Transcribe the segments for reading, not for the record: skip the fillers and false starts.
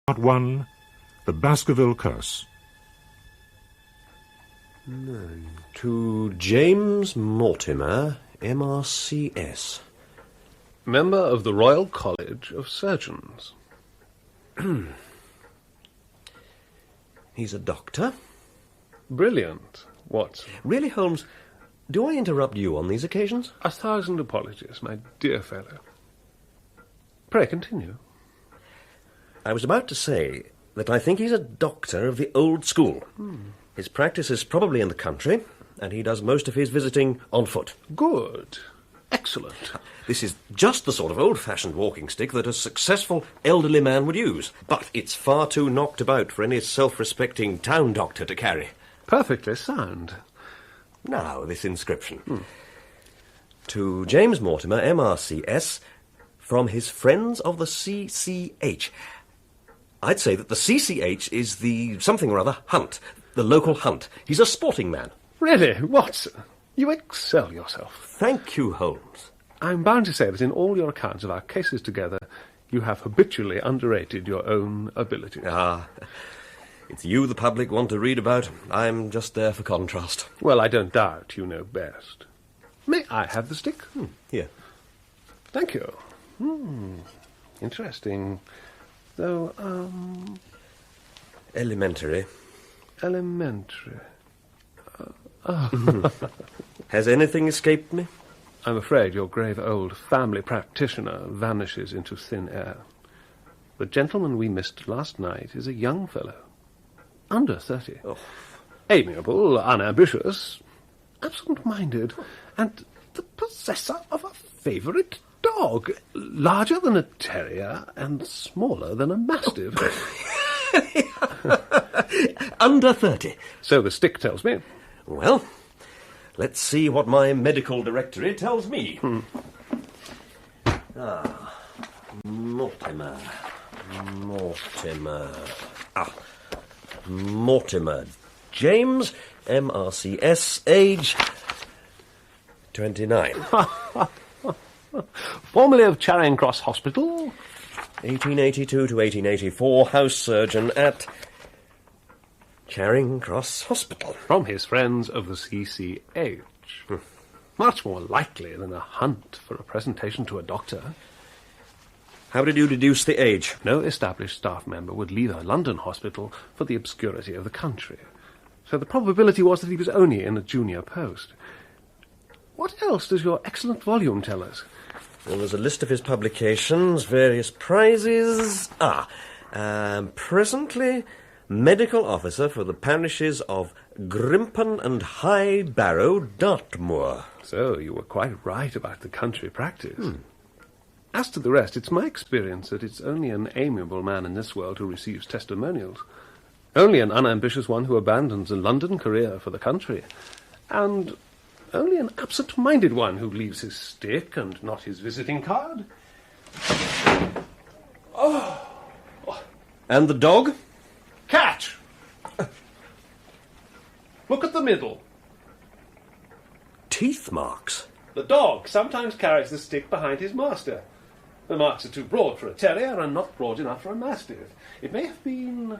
Part 1. The Baskerville Curse. To James Mortimer, MRCS. Member of the Royal College of Surgeons. He's a doctor. Brilliant, Watson. Really, Holmes, do I interrupt you on these occasions? 1,000 apologies, my dear fellow. Pray continue. I was about to say that I think he's a doctor of the old school. His practice is probably in the country, and he does most of his visiting on foot. Good. Excellent. This is just the sort of old-fashioned walking stick that a successful elderly man would use, but it's far too knocked about for any self-respecting town doctor to carry. Perfectly sound. Now, this inscription. To James Mortimer, MRCS, from his friends of the CCH. I'd say that the CCH is the something or other hunt, the local hunt. He's a sporting man. Really, Watson? You excel yourself. Thank you, Holmes. I'm bound to say that in all your accounts of our cases together, you have habitually underrated your own abilities. It's you the public want to read about. I'm just there for contrast. Well, I don't doubt you know best. May I have the stick? Here. Thank you. Interesting. Though, Elementary. Elementary. Has anything escaped me? I'm afraid your grave old family practitioner vanishes into thin air. The gentleman we missed last night is a young fellow. Under 30. Amiable, unambitious, absent-minded, and the possessor of a favourite dog, larger than a terrier and smaller than a mastiff. Under 30. So the stick tells me. Well, let's see what my medical directory tells me. Mortimer. Mortimer. James, MRCS, age 29. Formerly of Charing Cross Hospital. 1882 to 1884, house surgeon at Charing Cross Hospital. From his friends of the CCH. Much more likely than a hunt for a presentation to a doctor. How did you deduce the age? No established staff member would leave a London hospital for the obscurity of the country. So the probability was that he was only in a junior post. What else does your excellent volume tell us? Well, there's a list of his publications, various prizes. Presently medical officer for the parishes of Grimpen and High Barrow, Dartmoor. So you were quite right about the country practice. As to the rest, it's my experience that it's only an amiable man in this world who receives testimonials. Only an unambitious one who abandons a London career for the country. And only an absent-minded one who leaves his stick and not his visiting card. And the dog? Catch! Look at the middle. Teeth marks. The dog sometimes carries the stick behind his master. The marks are too broad for a terrier and not broad enough for a mastiff. It may have been...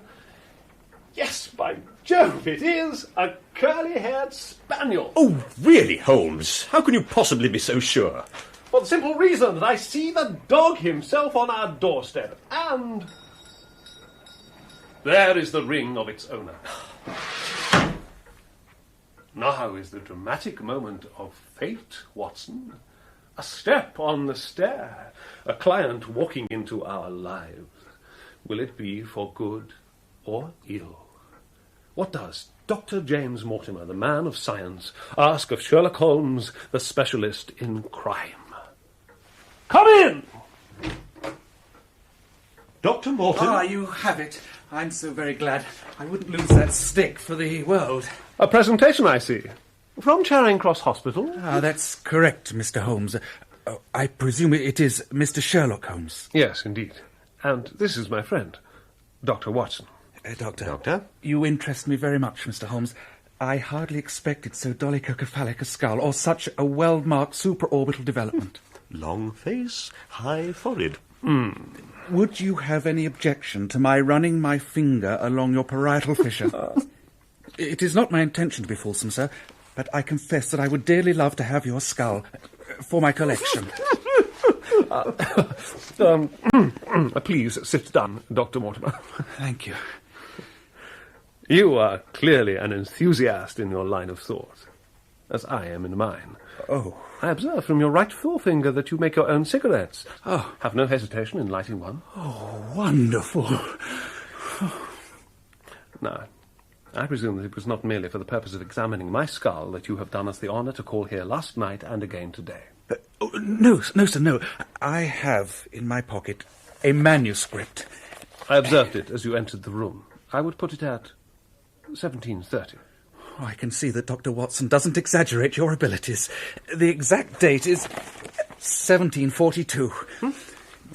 Yes, by Jove, it is a curly-haired spaniel. Oh, really, Holmes? How can you possibly be so sure? For the simple reason that I see the dog himself on our doorstep. And there is the ring of its owner. Now is the dramatic moment of fate, Watson. A step on the stair. A client walking into our lives. Will it be for good or ill? What does Dr. James Mortimer, the man of science, ask of Sherlock Holmes, the specialist in crime? Come in! Dr. Mortimer? You have it. I'm so very glad. I wouldn't lose that stick for the world. A presentation, I see. From Charing Cross Hospital? That's correct, Mr. Holmes. I presume it is Mr. Sherlock Holmes. Yes, indeed. And this is my friend, Dr. Watson. Doctor? You interest me very much, Mr. Holmes. I hardly expected so dolichocephalic a skull, or such a well-marked supraorbital development. Long face, high forehead. Would you have any objection to my running my finger along your parietal fissure? It is not my intention to be fulsome, sir, but I confess that I would dearly love to have your skull for my collection. Please sit down, Dr. Mortimer. Thank you. You are clearly an enthusiast in your line of thought, as I am in mine. Oh. I observe from your right forefinger that you make your own cigarettes. Oh. Have no hesitation in lighting one. Oh, wonderful. Now, I presume that it was not merely for the purpose of examining my skull that you have done us the honour to call here last night and again today. No, sir, no. I have in my pocket a manuscript. I observed it as you entered the room. I would put it at 1730. Oh, I can see that Dr. Watson doesn't exaggerate your abilities. The exact date is 1742.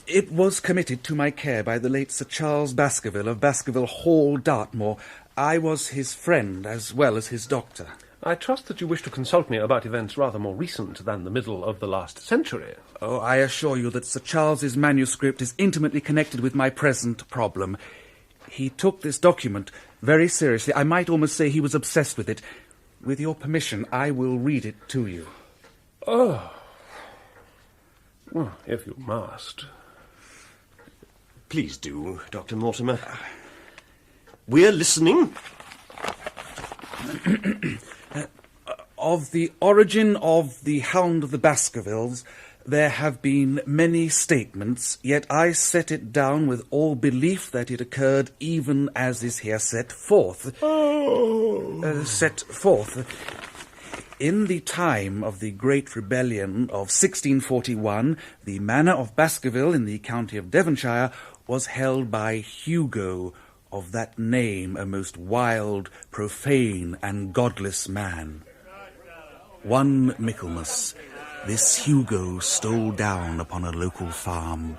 It was committed to my care by the late Sir Charles Baskerville of Baskerville Hall, Dartmoor. I was his friend as well as his doctor. I trust that you wish to consult me about events rather more recent than the middle of the last century. Oh, I assure you that Sir Charles's manuscript is intimately connected with my present problem. He took this document very seriously. I might almost say he was obsessed with it. With your permission, I will read it to you. Oh. Well, if you must. Please do, Dr. Mortimer. We're listening. Of the origin of the Hound of the Baskervilles, there have been many statements, yet I set it down with all belief that it occurred even as is here set forth. In the time of the Great Rebellion of 1641, the manor of Baskerville in the county of Devonshire was held by Hugo, of that name a most wild, profane, and godless man. One Michaelmas, this Hugo stole down upon a local farm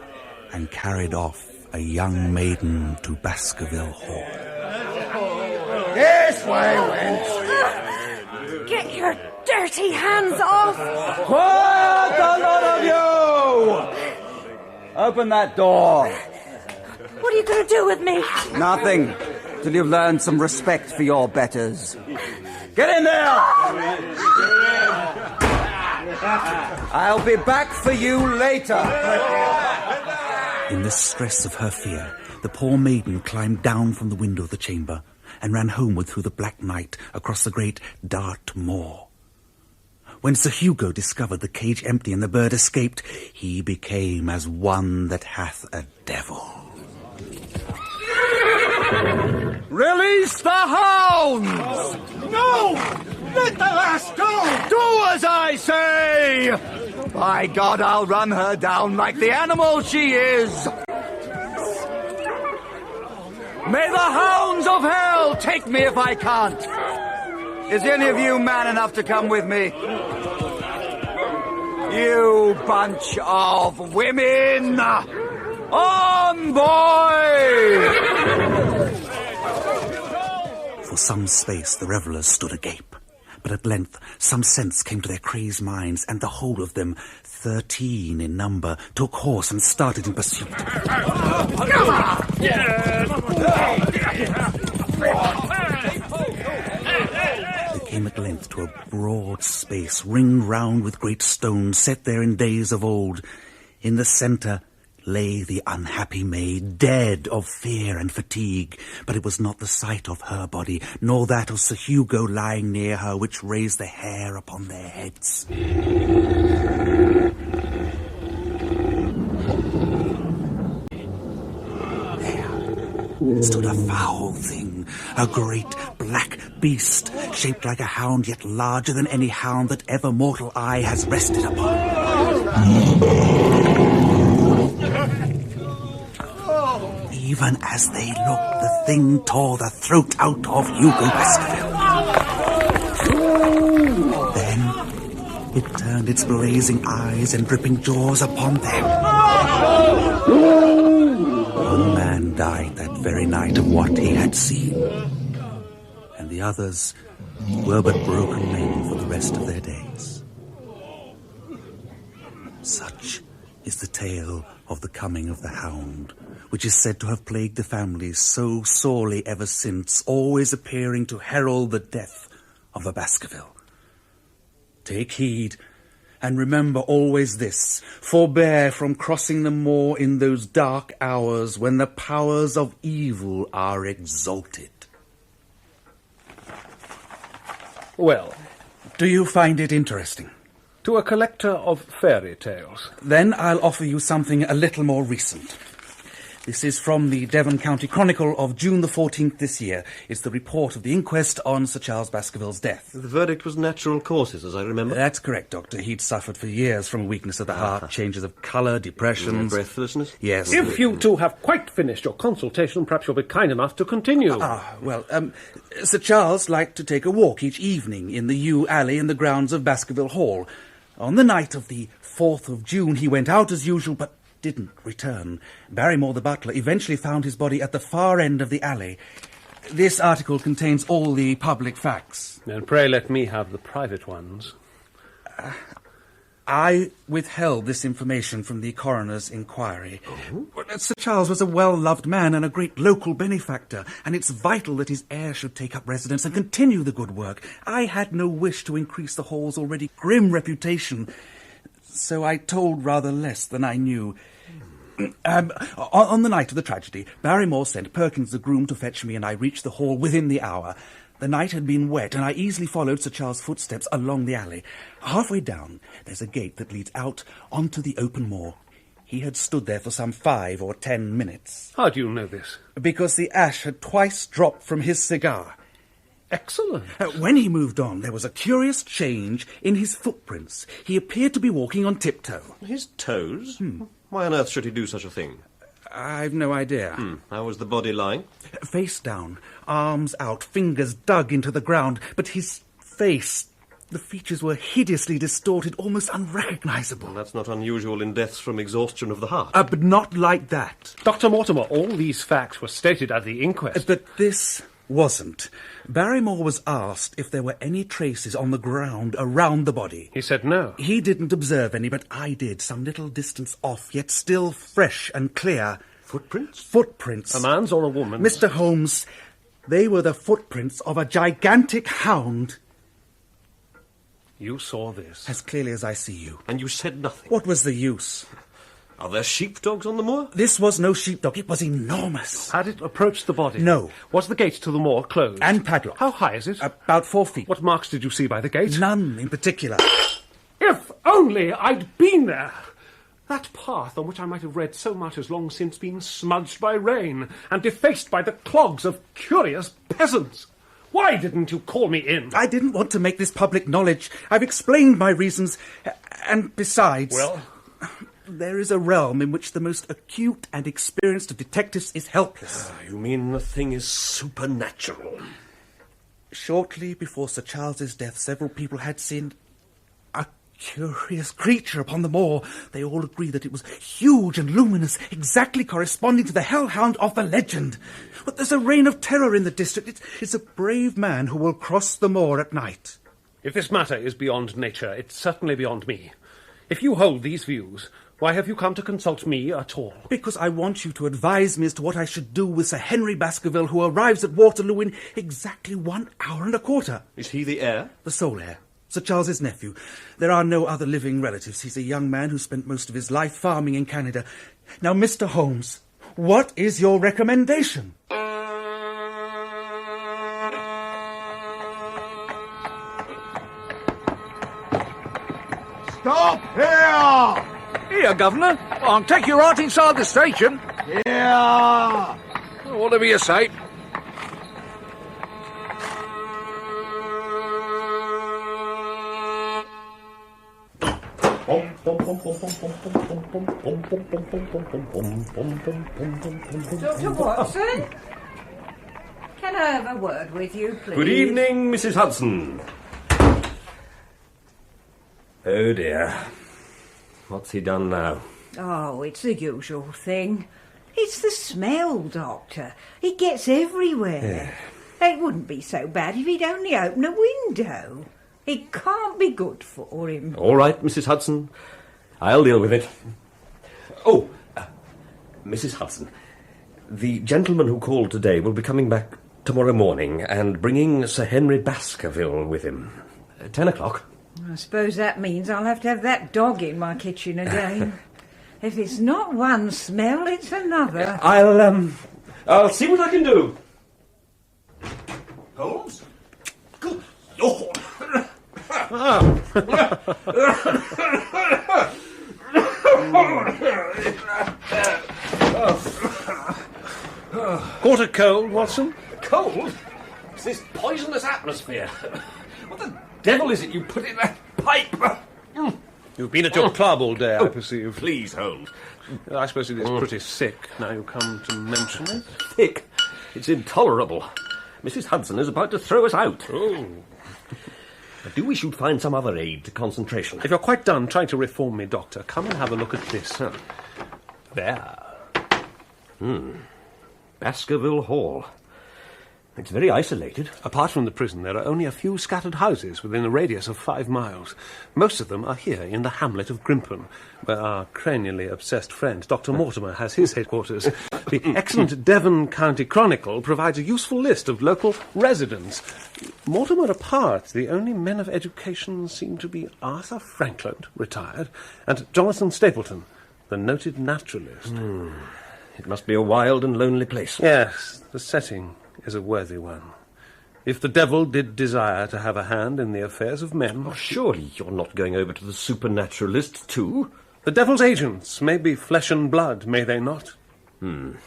and carried off a young maiden to Baskerville Hall. This way, wench! Get your dirty hands off! Quiet, the lot of you! Open that door. What are you going to do with me? Nothing, till you've learned some respect for your betters. Get in there! I'll be back for you later. In the stress of her fear, the poor maiden climbed down from the window of the chamber and ran homeward through the black night across the great Dartmoor. When Sir Hugo discovered the cage empty and the bird escaped, he became as one that hath a devil. Release the hounds! No! Let the lass go! Do as I say! By God, I'll run her down like the animal she is! May the hounds of hell take me if I can't! Is any of you man enough to come with me? You bunch of women! On, boy! For some space the revellers stood agape, but at length some sense came to their crazed minds, and the whole of them, 13 in number, took horse and started in pursuit. They came at length to a broad space, ringed round with great stones, set there in days of old. In the centre lay the unhappy maid, dead of fear and fatigue, but it was not the sight of her body, nor that of Sir Hugo lying near her, which raised the hair upon their heads. There stood a foul thing, a great black beast, shaped like a hound, yet larger than any hound that ever mortal eye has rested upon. Even as they looked, the thing tore the throat out of Hugo Baskerville. Then it turned its blazing eyes and dripping jaws upon them. One man died that very night of what he had seen, and the others were but broken men for the rest of their days. Such is the tale of the coming of the Hound, which is said to have plagued the family so sorely ever since, always appearing to herald the death of a Baskerville. Take heed, and remember always this: forbear from crossing the moor in those dark hours when the powers of evil are exalted. Well, Do you find it interesting? to a collector of fairy tales. Then I'll offer you something a little more recent. This is from the Devon County Chronicle of June the 14th this year. It's the report of the inquest on Sir Charles Baskerville's death. The verdict was natural causes, as I remember. That's correct, Doctor. He'd suffered for years from a weakness of the heart, changes of colour, depressions. Breathlessness? Yes. If you two have quite finished your consultation, perhaps you'll be kind enough to continue. Sir Charles liked to take a walk each evening in the yew alley in the grounds of Baskerville Hall. On the night of the 4th of June, he went out as usual, but didn't return. Barrymore, the butler, eventually found his body at the far end of the alley. This article contains all the public facts. And pray let me have the private ones. I withheld this information from the coroner's inquiry. Sir Charles was a well-loved man and a great local benefactor, and it's vital that his heir should take up residence and continue the good work. I had no wish to increase the Hall's already grim reputation, so I told rather less than I knew. On the night of the tragedy, Barrymore sent Perkins the groom to fetch me, and I reached the Hall within the hour. The night had been wet, and I easily followed Sir Charles' footsteps along the alley. Halfway down, there's a gate that leads out onto the open moor. He had stood there for some 5 or 10 minutes. How do you know this? Because the ash had twice dropped from his cigar. Excellent. When he moved on, there was a curious change in his footprints. He appeared to be walking on tiptoe. His toes? Why on earth should he do such a thing? I've no idea. How was the body lying? Face down, arms out, fingers dug into the ground, but his face, the features were hideously distorted, almost unrecognizable. That's not unusual in deaths from exhaustion of the heart. But not like that. Dr. Mortimer, all these facts were stated at the inquest. But this wasn't. Barrymore was asked if there were any traces on the ground around the body. He said no. He didn't observe any, but I did, some little distance off, yet still fresh and clear. Footprints? Footprints. A man's or a woman's? Mr. Holmes, they were the footprints of a gigantic hound. You saw this. As clearly as I see you. And you said nothing? What was the use? Are there sheepdogs on the moor? This was no sheepdog. It was enormous. Had it approached the body? No. Was the gate to the moor closed? And padlocked. How high is it? About 4 feet. What marks did you see by the gate? None in particular. If only I'd been there! That path on which I might have read so much has long since been smudged by rain and defaced by the clogs of curious peasants. Why didn't you call me in? I didn't want to make this public knowledge. I've explained my reasons. And besides... Well? There is a realm in which the most acute and experienced of detectives is helpless. You mean the thing is supernatural? Shortly before Sir Charles's death, several people had seen a curious creature upon the moor. They all agree that it was huge and luminous, exactly corresponding to the hellhound of the legend. But there's a reign of terror in the district. It's a brave man who will cross the moor at night. If this matter is beyond nature, it's certainly beyond me. If you hold these views, why have you come to consult me at all? Because I want you to advise me as to what I should do with Sir Henry Baskerville, who arrives at Waterloo in exactly 1 hour and a quarter. Is he the heir? The sole heir. Sir Charles's nephew. There are no other living relatives. He's a young man who spent most of his life farming in Canada. Now, Mr. Holmes, what is your recommendation? Stop here! Here, Governor. I'll take you right inside the station. Here! Whatever you say. Dr. Watson? Can I have a word with you, please? Good evening, Mrs. Hudson. Oh, dear. What's he done now? Oh, it's the usual thing. It's the smell, Doctor. It gets everywhere. It wouldn't be so bad if he'd only open a window. It can't be good for him. All right, Mrs. Hudson. I'll deal with it. Oh, Mrs. Hudson, the gentleman who called today will be coming back tomorrow morning and bringing Sir Henry Baskerville with him. 10 o'clock. I suppose that means I'll have to have that dog in my kitchen again. If it's not one smell, it's another. I'll see what I can do. Holmes? Caught a cold, Watson? Cold? It's this poisonous atmosphere. What the devil is it you put in that pipe? You've been at your club all day, I perceive. Please, Holmes. I suppose it is pretty thick, now you come to mention it. Thick? It's intolerable. Mrs. Hudson is about to throw us out. Oh. I do wish you'd find some other aid to concentration. If you're quite done trying to reform me, Doctor, come and have a look at this. There. Baskerville Hall. It's very isolated. Apart from the prison, there are only a few scattered houses within a radius of 5 miles. Most of them are here in the hamlet of Grimpen, where our cranially obsessed friend, Dr. Mortimer, has his headquarters. The excellent Devon County Chronicle provides a useful list of local residents. Mortimer apart, the only men of education seem to be Arthur Frankland, retired, and Jonathan Stapleton, the noted naturalist. It must be a wild and lonely place. Yes, the setting is a worthy one. If the devil did desire to have a hand in the affairs of men... Oh, surely you're not going over to the supernaturalist, too? The devil's agents may be flesh and blood, may they not? Do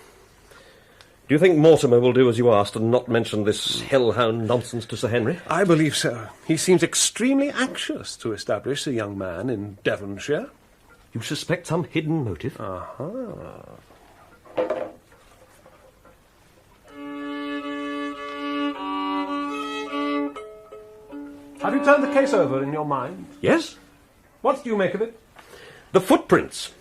you think Mortimer will do as you asked and not mention this hellhound nonsense to Sir Henry? I believe so. He seems extremely anxious to establish a young man in Devonshire. You suspect some hidden motive? Have you turned the case over in your mind? Yes? What do you make of it? The footprints.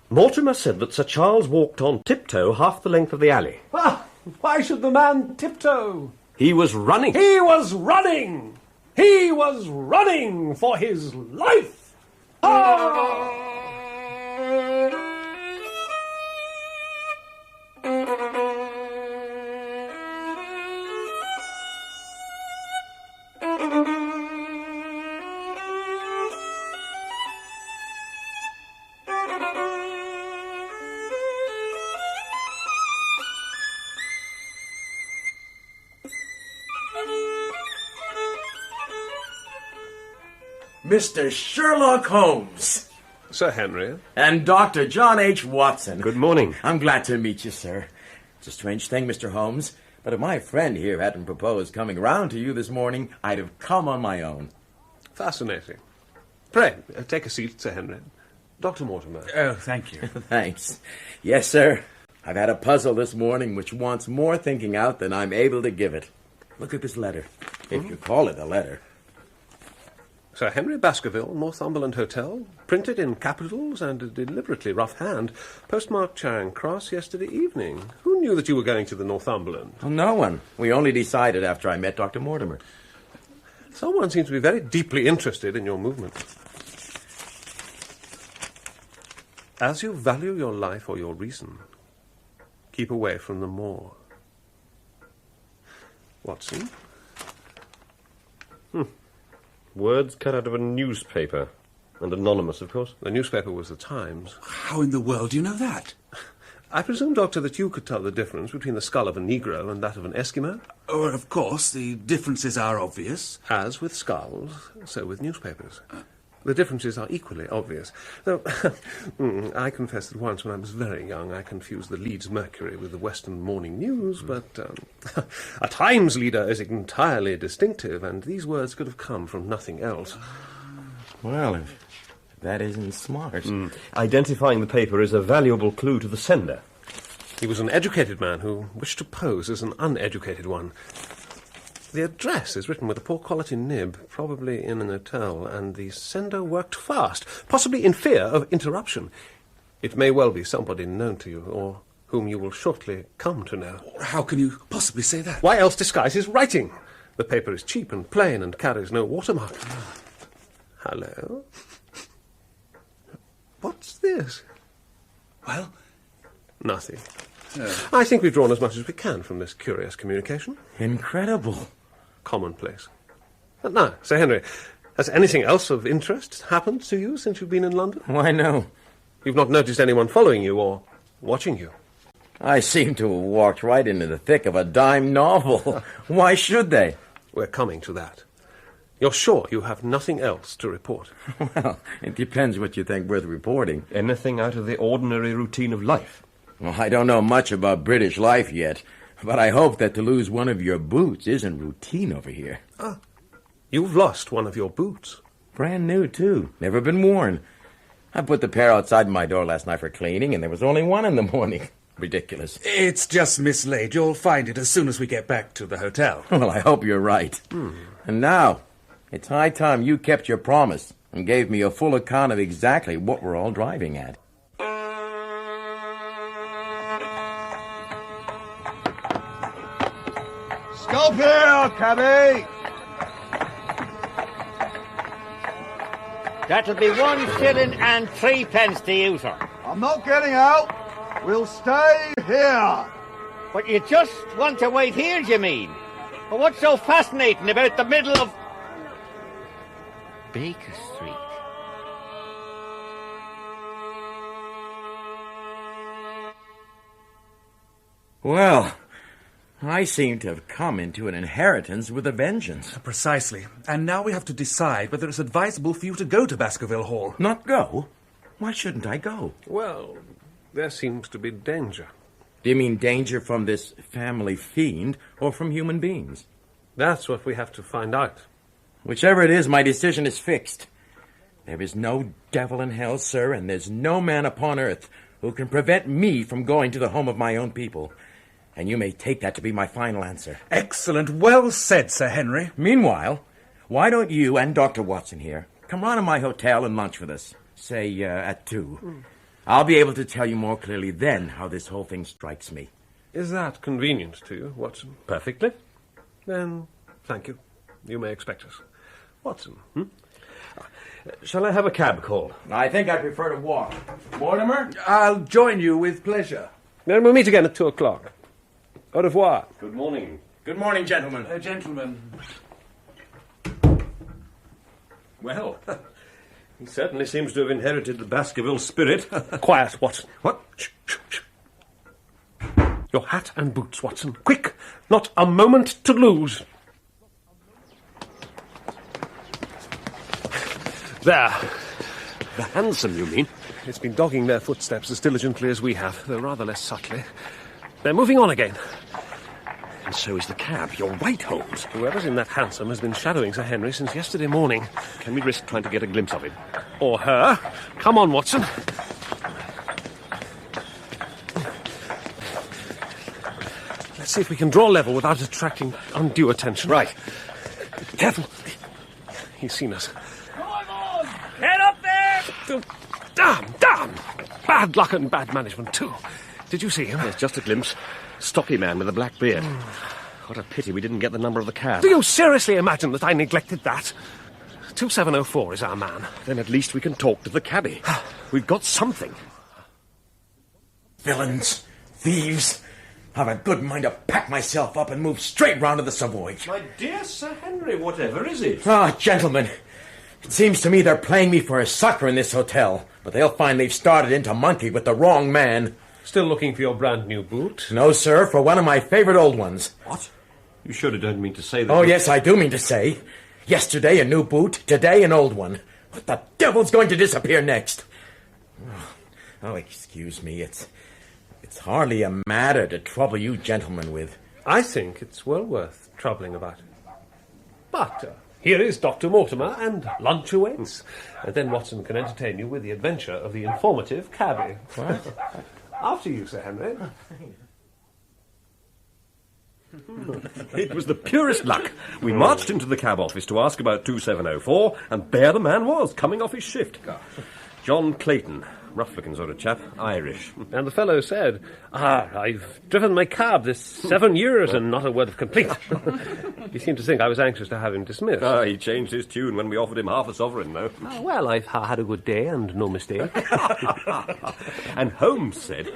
Mortimer said that Sir Charles walked on tiptoe half the length of the alley. Why should the man tiptoe? He was running. He was running! He was running for his life! Mr. Sherlock Holmes. Sir Henry. And Dr. John H. Watson. Good morning. I'm glad to meet you, sir. It's a strange thing, Mr. Holmes, but if my friend here hadn't proposed coming round to you this morning, I'd have come on my own. Fascinating. Pray, take a seat, Sir Henry. Dr. Mortimer. Oh, thank you. Thanks. Yes, sir. I've had a puzzle this morning which wants more thinking out than I'm able to give it. Look at this letter, if you call it a letter. Sir Henry Baskerville, Northumberland Hotel, printed in capitals and a deliberately rough hand, postmarked Charing Cross yesterday evening. Who knew that you were going to the Northumberland? Well, no one. We only decided after I met Dr. Mortimer. Someone seems to be very deeply interested in your movement. As you value your life or your reason, keep away from the moor. Watson? Words cut out of a newspaper. And anonymous, of course. The newspaper was the Times. How in the world do you know that? I presume, Doctor, that you could tell the difference between the skull of a Negro and that of an Eskimo? Oh, of course, the differences are obvious. As with skulls, so with newspapers. The differences are equally obvious. Though, I confess that once when I was very young I confused the Leeds Mercury with the Western Morning News, but a Times leader is entirely distinctive, and these words could have come from nothing else. Well, if that isn't smart. Identifying the paper is a valuable clue to the sender. He was an educated man who wished to pose as an uneducated one. The address is written with a poor-quality nib, probably in an hotel, and the sender worked fast, possibly in fear of interruption. It may well be somebody known to you, or whom you will shortly come to know. How can you possibly say that? Why else disguise his writing? The paper is cheap and plain and carries no watermark. Hello? What's this? Well, Nothing. I think we've drawn as much as we can from this curious communication. Incredible. Commonplace. But now, Sir Henry, has anything else of interest happened to you since you've been in London? Why, no. You've not noticed anyone following you or watching you? I seem to have walked right into the thick of a dime novel. Why should they? We're coming to that. You're sure you have nothing else to report? Well, it depends what you think worth reporting. Anything out of the ordinary routine of life? Well, I don't know much about British life yet, but I hope that to lose one of your boots isn't routine over here. Ah, you've lost one of your boots. Brand new, too. Never been worn. I put the pair outside my door last night for cleaning, and there was only one in the morning. Ridiculous. It's just mislaid. You'll find it as soon as we get back to the hotel. Well, I hope you're right. And now, it's high time you kept your promise and gave me a full account of exactly what we're all driving at. Stop here, cabby! That'll be 1 shilling and 3p to you, sir. I'm not getting out. We'll stay here. But you just want to wait here, you mean? But what's so fascinating about the middle of Baker Street? Well, I seem to have come into an inheritance with a vengeance. Precisely. And now we have to decide whether it's advisable for you to go to Baskerville Hall. Not go? Why shouldn't I go? Well, there seems to be danger. Do you mean danger from this family fiend or from human beings? That's what we have to find out. Whichever it is, my decision is fixed. There is no devil in hell, sir, and there's no man upon earth who can prevent me from going to the home of my own people. And you may take that to be my final answer. Excellent. Well said, Sir Henry. Meanwhile, why don't you and Dr. Watson here come round to my hotel and lunch with us, say at 2. I'll be able to tell you more clearly then how this whole thing strikes me. Is that convenient to you, Watson? Perfectly. Then, thank you. You may expect us. Watson, Shall I have a cab called? I think I prefer to walk. Mortimer? I'll join you with pleasure. Then we'll meet again at 2 o'clock. Au revoir. Good morning. Good morning, gentlemen. Gentlemen. Well, he certainly seems to have inherited the Baskerville spirit. Quiet, Watson. What? Shh, shh, shh. Your hat and boots, Watson. Quick! Not a moment to lose. There. The hansom, you mean? It's been dogging their footsteps as diligently as we have, though rather less subtly. They're moving on again. And so is the cab. You're right, Holmes. Whoever's in that hansom has been shadowing Sir Henry since yesterday morning. Can we risk trying to get a glimpse of him? Or her. Come on, Watson. Let's see if we can draw level without attracting undue attention. Right. Careful. He's seen us. Head up there! Damn! Bad luck and bad management, too. Did you see him? There's just a glimpse. Stocky man with a black beard. What a pity we didn't get the number of the cab. Do you seriously imagine that I neglected that? 2704 is our man. Then at least we can talk to the cabbie. We've got something. Villains. Thieves. I've a good mind to pack myself up and move straight round to the Savoy. My dear Sir Henry, whatever is it? Gentlemen. It seems to me they're playing me for a sucker in this hotel, but they'll find they've started in to monkey with the wrong man. Still looking for your brand new boot? No, sir, for one of my favorite old ones. What? You surely don't mean to say that... Oh, yes, I do mean to say. Yesterday, a new boot. Today, an old one. What the devil's going to disappear next? Oh, excuse me. It's hardly a matter to trouble you gentlemen with. I think it's well worth troubling about. But here is Dr. Mortimer, and lunch awaits. And then Watson can entertain you with the adventure of the informative cabbie. What? After you, Sir Henry. It was the purest luck. We marched into the cab office to ask about 2704, and there the man was, coming off his shift. John Clayton, rough-looking sort of chap. Irish. And the fellow said, I've driven my cab this 7 years and not a word of complaint. He seemed to think I was anxious to have him dismissed. He changed his tune when we offered him half a sovereign, though. Well, I've had a good day and no mistake. And Holmes said,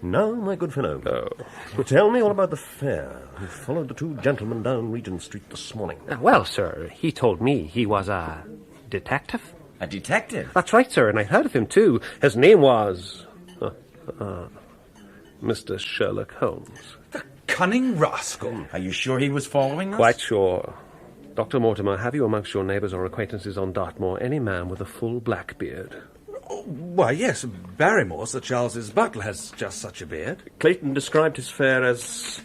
"Now, my good fellow, tell me all about the fair. You followed the two gentlemen down Regent Street this morning." Well, sir, he told me he was a detective. A detective? That's right, sir, and I heard of him, too. His name was... Mr. Sherlock Holmes. The cunning rascal. Are you sure he was following us? Quite sure. Dr. Mortimer, have you amongst your neighbours or acquaintances on Dartmoor any man with a full black beard? Why, yes, Barrymore, Sir Charles's butler, has just such a beard. Clayton described his fare as...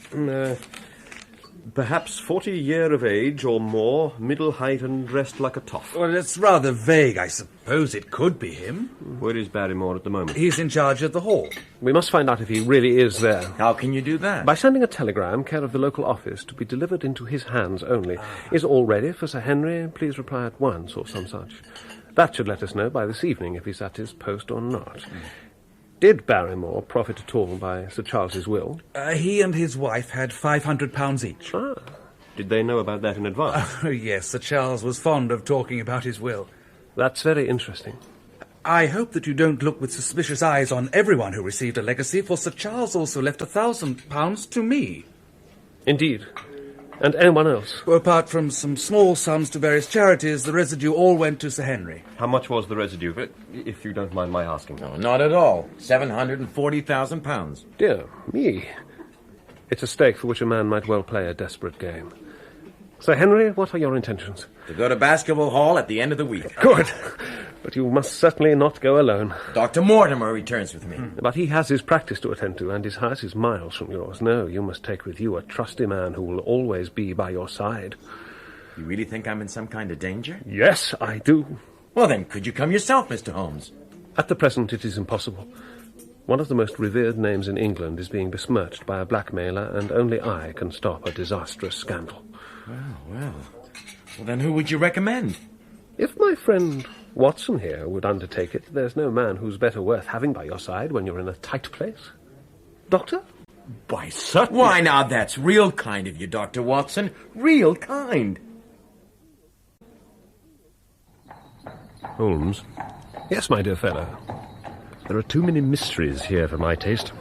perhaps 40 year of age or more, middle height and dressed like a toff. Well, it's rather vague. I suppose it could be him. Where is Barrymore at the moment? He's in charge of the hall. We must find out if he really is there. How can you do that? By sending a telegram, care of the local office, to be delivered into his hands only. Is all ready for Sir Henry? Please reply at once, or some such. That should let us know by this evening if he's at his post or not. Did Barrymore profit at all by Sir Charles's will? He and his wife had £500 each. Did they know about that in advance? Oh, yes, Sir Charles was fond of talking about his will. That's very interesting. I hope that you don't look with suspicious eyes on everyone who received a legacy, for Sir Charles also left £1,000 to me. Indeed. And anyone else? Well, apart from some small sums to various charities, the residue all went to Sir Henry. How much was the residue, if you don't mind my asking? No, not at all. £740,000. Dear me. It's a stake for which a man might well play a desperate game. Sir Henry, what are your intentions? To go to Baskerville Hall at the end of the week. Good. But you must certainly not go alone. Dr. Mortimer returns with me. But he has his practice to attend to, and his house is miles from yours. No, you must take with you a trusty man who will always be by your side. You really think I'm in some kind of danger? Yes, I do. Well, then, could you come yourself, Mr. Holmes? At the present, it is impossible. One of the most revered names in England is being besmirched by a blackmailer, and only I can stop a disastrous scandal. Well, then who would you recommend? If my friend Watson here would undertake it, there's no man who's better worth having by your side when you're in a tight place. Doctor? Why, certainly. Why, now, that's real kind of you, Dr. Watson. Real kind. Holmes? Yes, my dear fellow. There are too many mysteries here for my taste.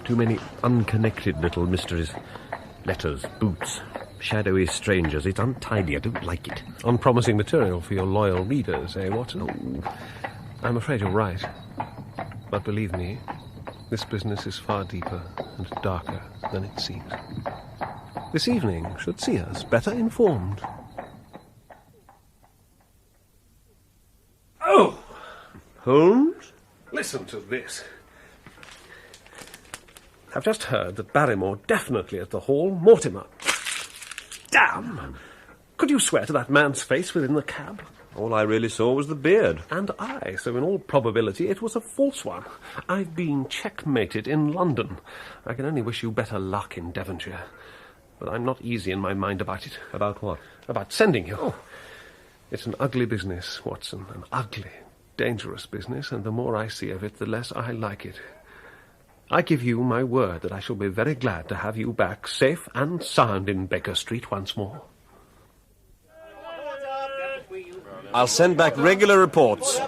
Too many unconnected little mysteries. Letters, boots, shadowy strangers. It's untidy. I don't like it. Unpromising material for your loyal readers, eh, Watson? I'm afraid you're right. But believe me, this business is far deeper and darker than it seems. This evening should see us better informed. Oh! Holmes? Listen to this. I've just heard that Barrymore definitely at the Hall. Mortimer. Damn! Could you swear to that man's face within the cab? All I really saw was the beard. And I, so in all probability it was a false one. I've been checkmated in London. I can only wish you better luck in Devonshire. But I'm not easy in my mind about it. About what? About sending you. Oh. It's an ugly business, Watson. An ugly, dangerous business, and the more I see of it, the less I like it. I give you my word that I shall be very glad to have you back safe and sound in Baker Street once more. I'll send back regular reports.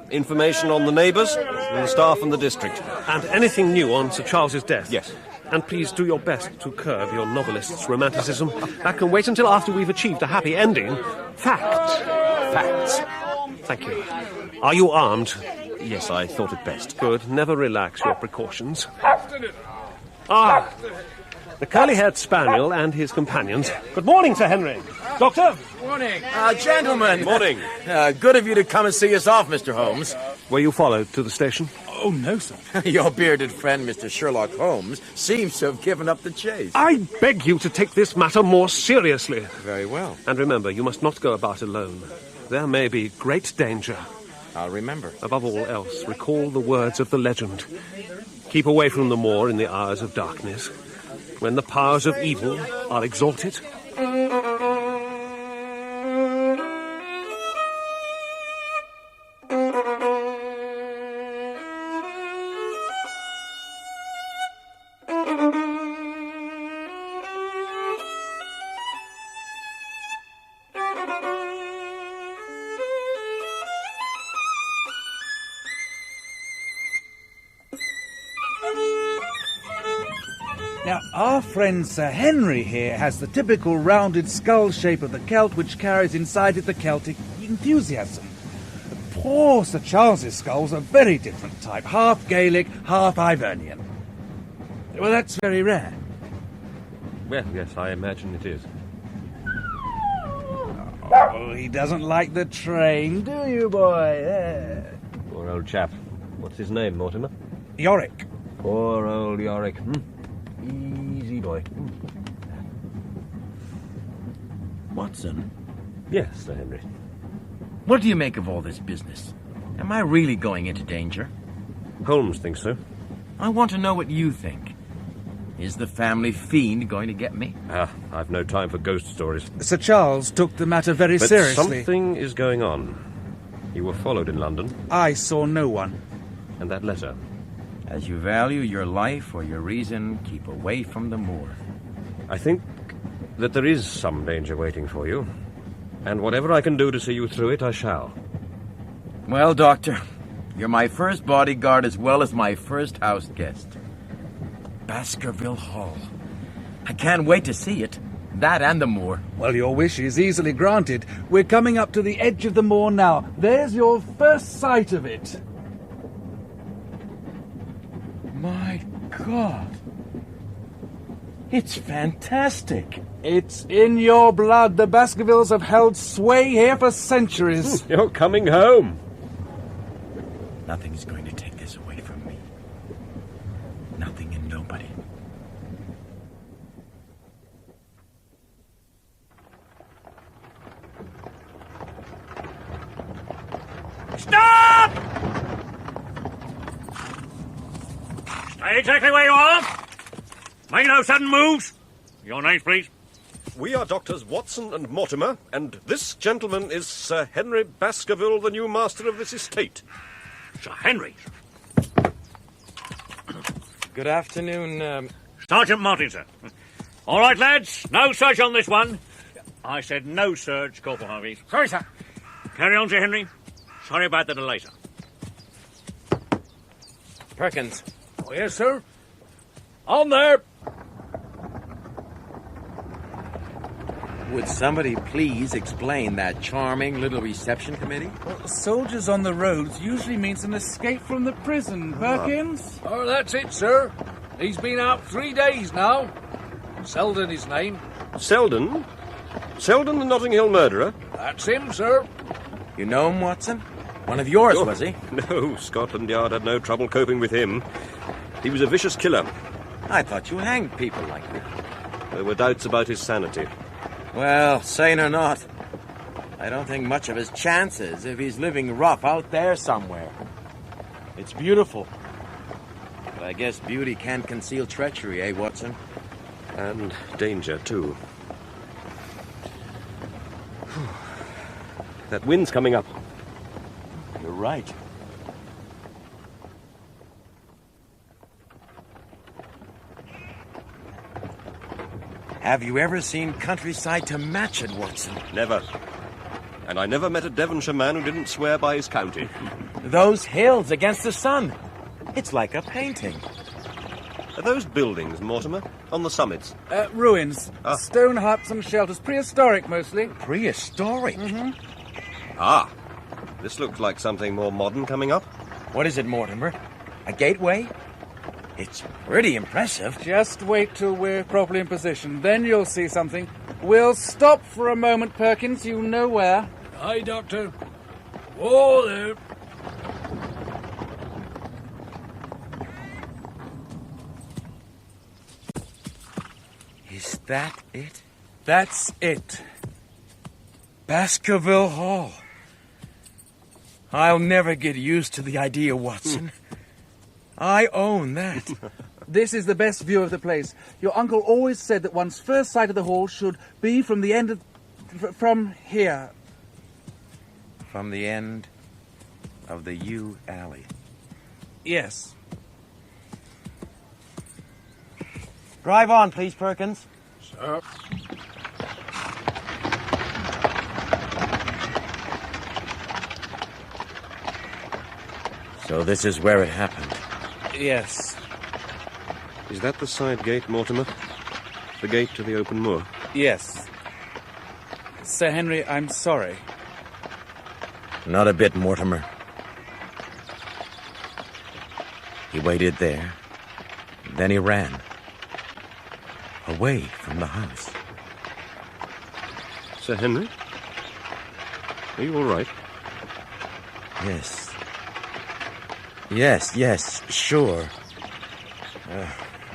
Information on the neighbours, and the staff and the district. And anything new on Sir Charles's death? Yes. And please do your best to curb your novelist's romanticism. That can wait until after we've achieved a happy ending. Facts. Thank you. Are you armed? Yes, I thought it best. Good. Never relax your precautions. The curly-haired spaniel and his companions. Good morning, Sir Henry. Doctor? Morning. Gentlemen. Morning. Good of you to come and see us off, Mr. Holmes. Were you followed to the station? Oh, no, sir. Your bearded friend, Mr. Sherlock Holmes, seems to have given up the chase. I beg you to take this matter more seriously. Very well. And remember, you must not go about alone. There may be great danger. I'll remember. Above all else, recall the words of the legend. Keep away from the moor in the hours of darkness, when the powers of evil are exalted. Now, our friend Sir Henry here has the typical rounded skull shape of the Celt, which carries inside it the Celtic enthusiasm. Poor Sir Charles's skull's a very different type, half Gaelic, half Ivernian. Well, that's very rare. Well, yes, I imagine it is. Oh, he doesn't like the train, do you, boy? Poor old chap. What's his name, Mortimer? Yorick. Poor old Yorick. Easy boy. Watson, Yes, Sir Henry. what do you make of all this business? Am I really going into danger? Holmes thinks so. I want to know what you think. Is the family fiend going to get me? I've no time for ghost stories. Sir Charles took the matter very But seriously. something is going on. You were followed in London, I saw no one. and that letter. As you value your life or your reason, keep away from the moor. I think that there is some danger waiting for you, and whatever I can do to see you through it, I shall. Well, Doctor, you're my first bodyguard as well as my first house guest. Baskerville Hall. I can't wait to see it. That and the moor. Well, your wish is easily granted. We're coming up to the edge of the moor now. There's your first sight of it. My God. It's fantastic. It's in your blood. The Baskervilles have held sway here for centuries. You're coming home. Nothing's going to take this away from me. Nothing and nobody. Stop! Stay exactly where you are. Make no sudden moves. Your names, please. We are Doctors Watson and Mortimer, and this gentleman is Sir Henry Baskerville, the new master of this estate. Sir Henry. Good afternoon, Sergeant Martin, sir. All right, lads. No search on this one. I said no search, Corporal Harvey. Sorry, sir. Carry on, Sir Henry. Sorry about the delay, sir. Perkins. Oh, yes, sir. On there. Would somebody please explain that charming little reception committee? Well, soldiers on the roads usually means an escape from the prison. Perkins? Oh, that's it, sir. He's been out 3 days now. Selden, his name. Selden? Selden, the Notting Hill murderer? That's him, sir. You know him, Watson? One of yours, was he? No, Scotland Yard had no trouble coping with him. He was a vicious killer. I thought you hanged people like that. There were doubts about his sanity. Well, sane or not, I don't think much of his chances if he's living rough out there somewhere. It's beautiful. But I guess beauty can't conceal treachery, eh, Watson? And danger, too. That wind's coming up. You're right. Have you ever seen countryside to match it, Watson? Never. And I never met a Devonshire man who didn't swear by his county. Those hills against the sun. It's like a painting. Are those buildings, Mortimer? On the summits? Ruins. Stone huts and shelters. Prehistoric, mostly. Prehistoric? Ah. This looks like something more modern coming up. What is it, Mortimer? A gateway? It's pretty impressive. Just wait till we're properly in position. Then you'll see something. We'll stop for a moment, Perkins. You know where. Aye, Doctor. Whoa there. Is that it? That's it. Baskerville Hall. I'll never get used to the idea, Watson. I own that. This is the best view of the place. Your uncle always said that one's first sight of the hall should be from the end of... from here. From the end of the U alley. Yes. Drive on, please, Perkins. Sir. So this is where it happened. Yes. Is that the side gate, Mortimer? The gate to the open moor? Yes. Sir Henry, I'm sorry. Not a bit, Mortimer. He waited there. Then he ran. Away from the house. Sir Henry? Are you all right? Yes. Yes, sure.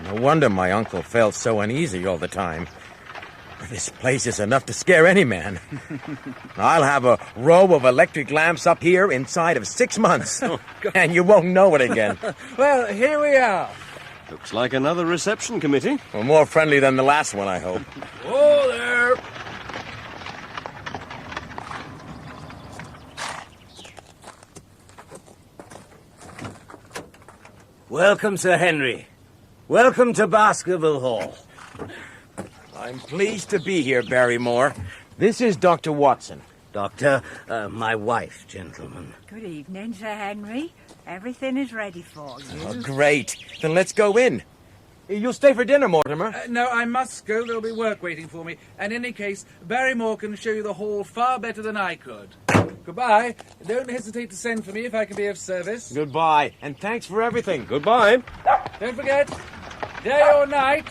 No wonder my uncle felt so uneasy all the time. This place is enough to scare any man. I'll have a row of electric lamps up here inside of 6 months. And you won't know it again. Well, here we are. Looks like another reception committee. Well, more friendly than the last one, I hope. Oh, there. Welcome, Sir Henry. Welcome to Baskerville Hall. I'm pleased to be here, Barrymore. This is Dr. Watson. Doctor, my wife, gentlemen. Good evening, Sir Henry. Everything is ready for you. Oh, great. Then let's go in. You'll stay for dinner, Mortimer? No, I must go. There'll be work waiting for me. And in any case, Barrymore can show you the hall far better than I could. Goodbye. Don't hesitate to send for me if I can be of service. Goodbye, and thanks for everything. Goodbye. Don't forget, day or night.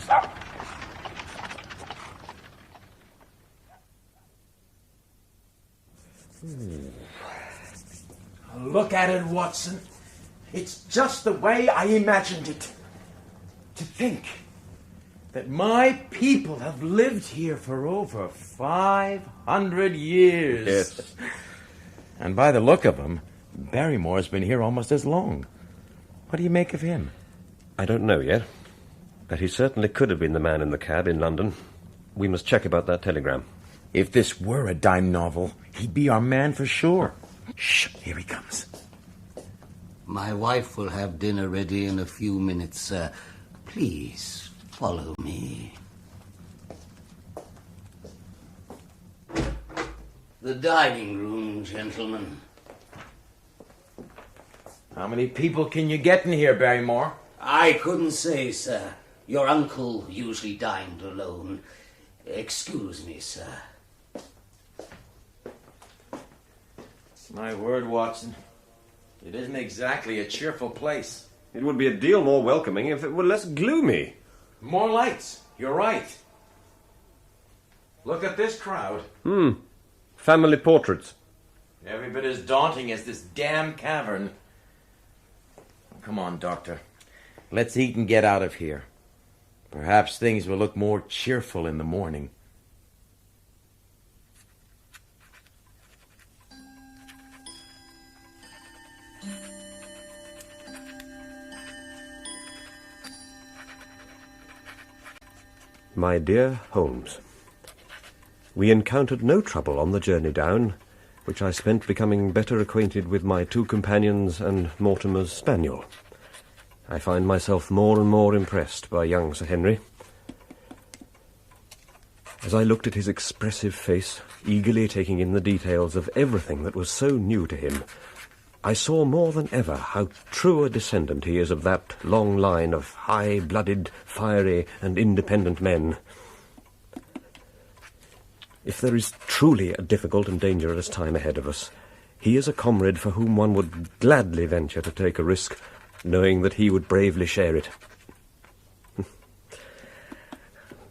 Look at it, Watson. It's just the way I imagined it. To think that my people have lived here for over 500 years. Yes. And by the look of him, Barrymore's been here almost as long. What do you make of him? I don't know yet, but he certainly could have been the man in the cab in London. We must check about that telegram. If this were a dime novel, he'd be our man for sure. Shh, here he comes. My wife will have dinner ready in a few minutes, sir. Please, follow me. The dining room, gentlemen. How many people can you get in here, Barrymore? I couldn't say, sir. Your uncle usually dined alone. Excuse me, sir. My word, Watson. It isn't exactly a cheerful place. It would be a deal more welcoming if it were less gloomy. More lights. You're right. Look at this crowd. Family portraits. Every bit as daunting as this damn cavern. Come on, Doctor. Let's eat and get out of here. Perhaps things will look more cheerful in the morning. My dear Holmes, we encountered no trouble on the journey down, which I spent becoming better acquainted with my two companions and Mortimer's spaniel. I find myself more and more impressed by young Sir Henry. As I looked at his expressive face, eagerly taking in the details of everything that was so new to him, I saw more than ever how true a descendant he is of that long line of high-blooded, fiery, and independent men. If there is truly a difficult and dangerous time ahead of us, he is a comrade for whom one would gladly venture to take a risk, knowing that he would bravely share it.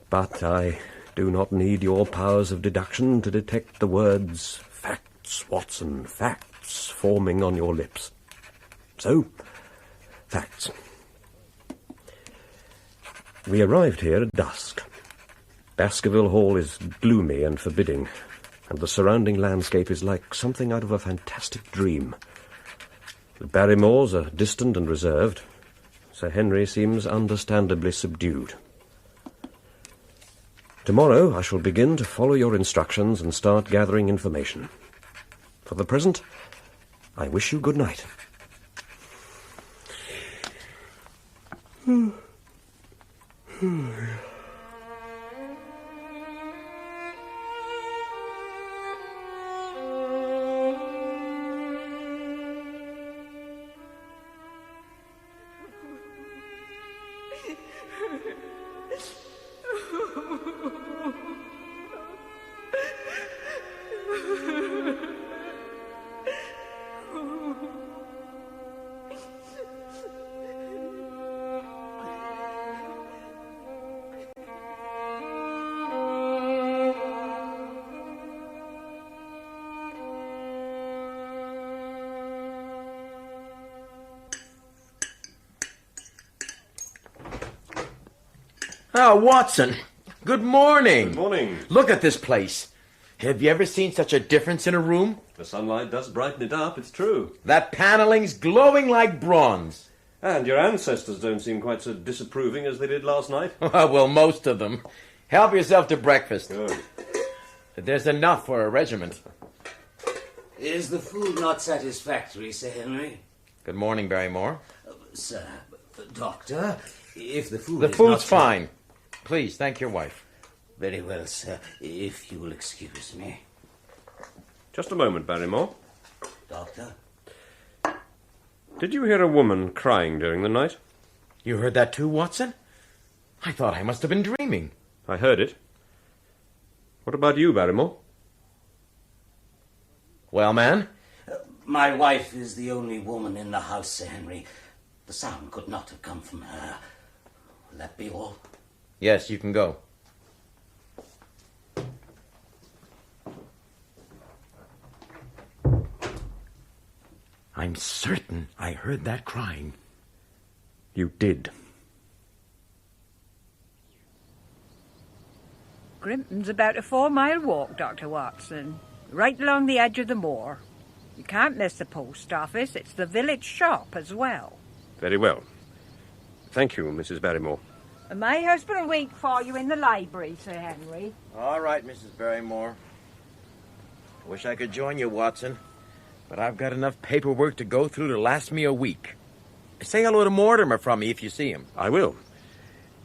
But I do not need your powers of deduction to detect the words, "Facts, Watson, facts," forming on your lips. So, facts. We arrived here at dusk. Baskerville Hall is gloomy and forbidding, and the surrounding landscape is like something out of a fantastic dream. The Barrymores are distant and reserved. Sir Henry seems understandably subdued. Tomorrow I shall begin to follow your instructions and start gathering information. For the present, I wish you good night. Oh, Watson. Good morning. Good morning. Look at this place. Have you ever seen such a difference in a room? The sunlight does brighten it up, it's true. That paneling's glowing like bronze. And your ancestors don't seem quite so disapproving as they did last night. Well, most of them. Help yourself to breakfast. Good. There's enough for a regiment. Is the food not satisfactory, Sir Henry? Good morning, Barrymore. Sir, Doctor, if the food The is food's not fine. Please, thank your wife. Very well, sir, if you will excuse me. Just a moment, Barrymore. Doctor? Did you hear a woman crying during the night? You heard that too, Watson? I thought I must have been dreaming. I heard it. What about you, Barrymore? Well, man? My wife is the only woman in the house, Sir Henry. The sound could not have come from her. Will that be all? Yes, you can go. I'm certain I heard that crying. You did. Grimton's about a 4-mile walk, Dr. Watson. Right along the edge of the moor. You can't miss the post office. It's the village shop as well. Very well. Thank you, Mrs. Barrymore. And my husband will wait for you in the library, Sir Henry. All right, Mrs. Barrymore. I wish I could join you, Watson, but I've got enough paperwork to go through to last me a week. Say hello to Mortimer from me if you see him. I will.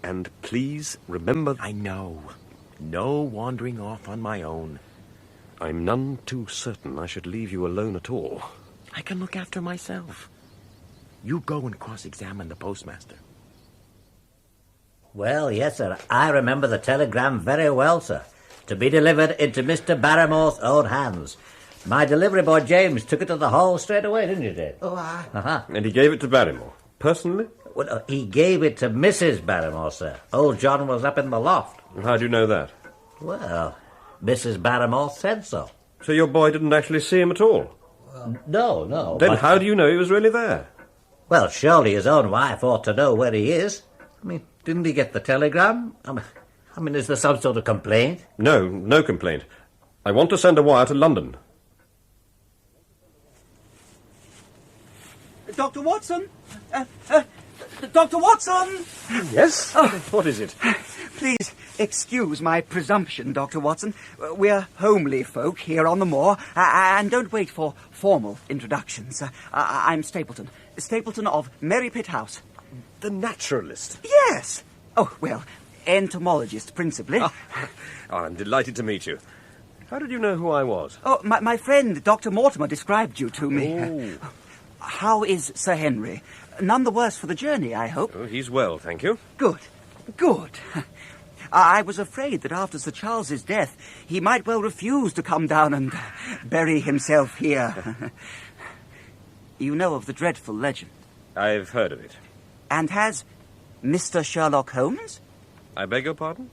And please remember... I know. No wandering off on my own. I'm none too certain I should leave you alone at all. I can look after myself. You go and cross-examine the postmaster. Well, yes, sir. I remember the telegram very well, sir. To be delivered into Mr. Barrymore's own hands. My delivery boy, James, took it to the hall straight away, didn't you, Dave? Oh, aye. Uh-huh. And he gave it to Barrymore, personally? Well, he gave it to Mrs. Barrymore, sir. Old John was up in the loft. How do you know that? Well, Mrs. Barrymore said so. So your boy didn't actually see him at all? No. Then but- how do you know he was really there? Well, surely his own wife ought to know where he is. I mean, didn't he get the telegram? I mean, is there some sort of complaint? No complaint. I want to send a wire to London. Dr. Watson? Dr. Watson! Yes? What is it? Please excuse my presumption, Dr. Watson. We're homely folk here on the moor, and don't wait for formal introductions. I'm Stapleton. Stapleton of Merrypit House. The naturalist? Yes! Oh, well, entomologist, principally. I'm delighted to meet you. How did you know who I was? Oh, my friend, Dr. Mortimer, described you to me. Oh. How is Sir Henry? None the worse for the journey, I hope. Oh, he's well, thank you. Good. I was afraid that after Sir Charles's death, he might well refuse to come down and bury himself here. You know of the dreadful legend? I've heard of it. And has Mr. Sherlock Holmes? I beg your pardon?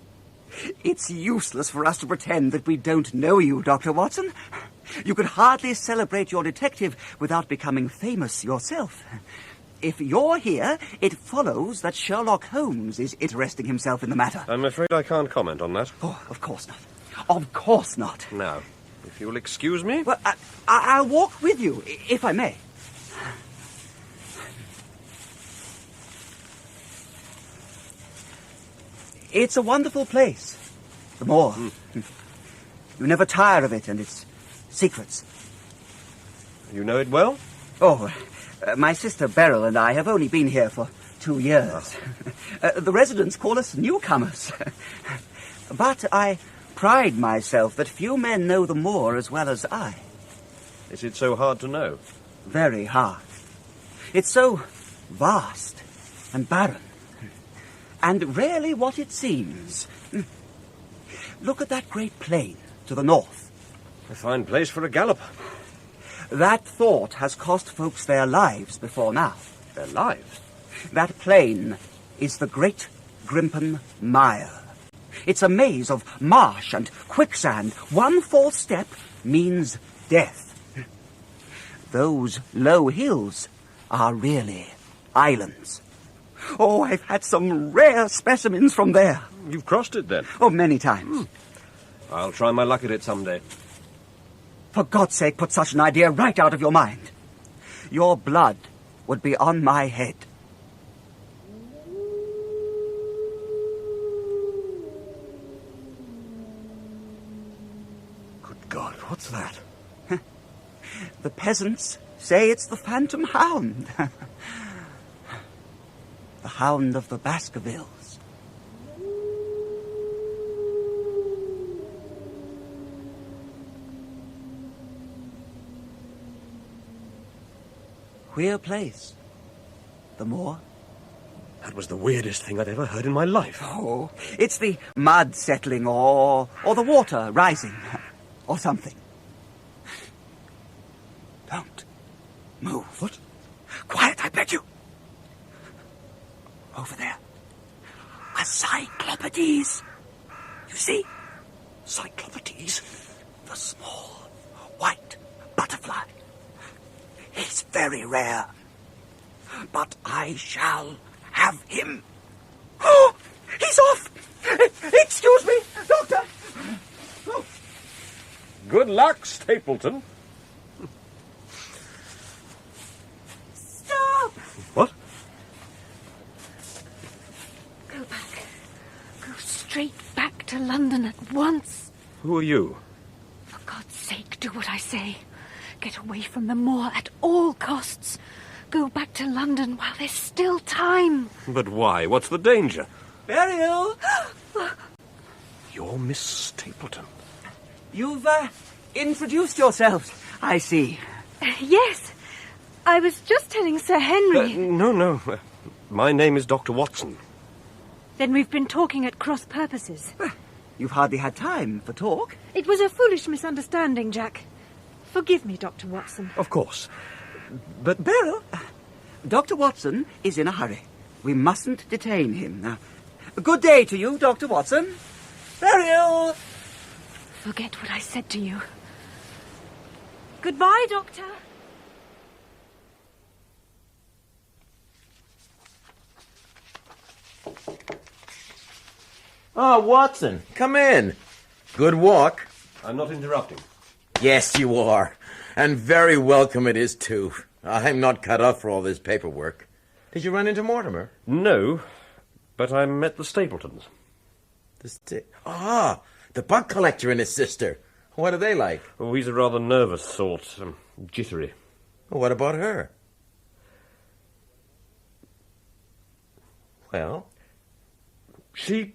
It's useless for us to pretend that we don't know you, Dr. Watson. You could hardly celebrate your detective without becoming famous yourself. If you're here, it follows that Sherlock Holmes is interesting himself in the matter. I'm afraid I can't comment on that. Oh, of course not. Of course not. Now, if you'll excuse me... Well, I'll walk with you, if I may. It's a wonderful place, the moor. You never tire of it and its secrets. You know it well? Oh, my sister Beryl and I have only been here for 2 years. The residents call us newcomers. But I pride myself that few men know the moor as well as I. Is it so hard to know? Very hard. It's so vast and barren. and rarely what it seems. Look at that great plain to the north. A fine place for a gallop. That thought has cost folks their lives before now. Their lives? That plain is the Great Grimpen Mire. It's a maze of marsh and quicksand. One false step means death. Those low hills are really islands. Oh, I've had some rare specimens from there. You've crossed it, then? Oh, many times. I'll try my luck at it someday. For God's sake, put such an idea right out of your mind. Your blood would be on my head. Good God, what's that? The peasants say it's the phantom hound. The Hound of the Baskervilles. Queer place. The moor. That was the weirdest thing I'd ever heard in my life. Oh, it's the mud settling or the water rising or something. Don't move. What? Quiet, I beg you. Over there. A cyclopedes. You see? Cyclopedes? The small white butterfly. He's very rare. But I shall have him. Oh, he's off! Excuse me, Doctor! Oh. Good luck, Stapleton. Stop! What? Go back. Go straight back to London at once. Who are you? For God's sake, do what I say. Get away from the moor at all costs. Go back to London while there's still time. But why? What's the danger? Burial! You're Miss Stapleton. You've introduced yourselves, I see. Yes. I was just telling Sir Henry. No. My name is Dr. Watson. Then we've been talking at cross purposes. You've hardly had time for talk. It was a foolish misunderstanding, Jack. Forgive me, Dr. Watson. Of course. But Beryl, Dr. Watson is in a hurry. We mustn't detain him. Now, good day to you, Dr. Watson. Beryl! Forget what I said to you. Goodbye, Doctor. Oh, Watson, come in. Good walk. I'm not interrupting. Yes, you are. And very welcome it is, too. I'm not cut off for all this paperwork. Did you run into Mortimer? No, but I met the Stapletons. The bug collector and his sister. What are they like? Oh, he's a rather nervous sort, jittery. Well, what about her? Well? She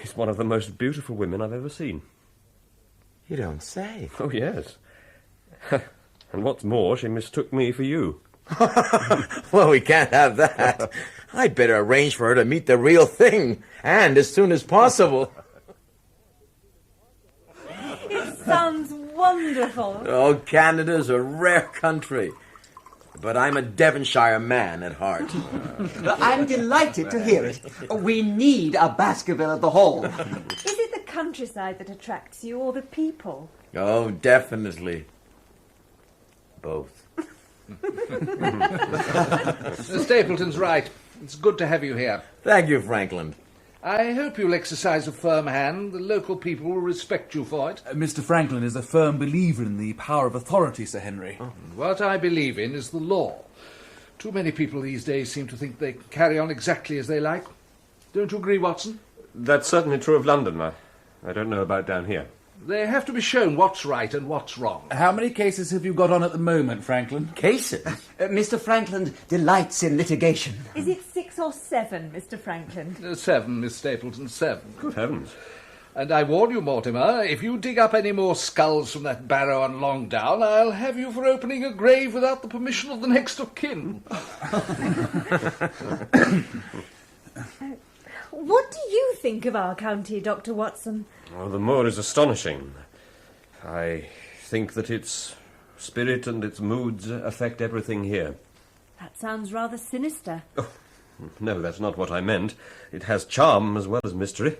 is one of the most beautiful women I've ever seen. You don't say. Oh, yes. And what's more, she mistook me for you. Well, we can't have that. I'd better arrange for her to meet the real thing, and as soon as possible. It sounds wonderful. Oh, Canada's a rare country. But I'm a Devonshire man at heart. I'm delighted to hear it. We need a Baskerville at the Hall. Is it the countryside that attracts you, or the people? Oh, definitely. Both. Mr. Stapleton's right. It's good to have you here. Thank you, Franklin. I hope you'll exercise a firm hand. The local people will respect you for it. Mr. Franklin is a firm believer in the power of authority, Sir Henry. What I believe in is the law. Too many people these days seem to think they can carry on exactly as they like. Don't you agree, Watson? That's certainly true of London. I don't know about down here. They have to be shown what's right and what's wrong. How many cases have you got on at the moment, Franklin? Cases? Mr. Franklin delights in litigation. Is it 6 or 7, Mr. Franklin? 7, Miss Stapleton, 7. Good heavens. And I warn you, Mortimer, if you dig up any more skulls from that barrow on Longdown, I'll have you for opening a grave without the permission of the next of kin. What do you think of our county, Dr. Watson? Oh, the moor is astonishing. I think that its spirit and its moods affect everything here. That sounds rather sinister. Oh, no, that's not what I meant. It has charm as well as mystery.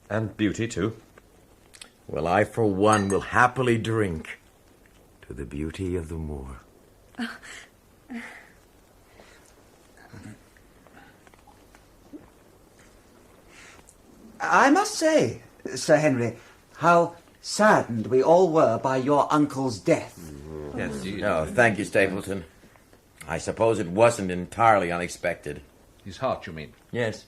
And beauty, too. Well, I, for one, will happily drink to the beauty of the moor. I must say, Sir Henry, how saddened we all were by your uncle's death. Yes, thank you, Stapleton. I suppose it wasn't entirely unexpected. His heart, you mean? Yes.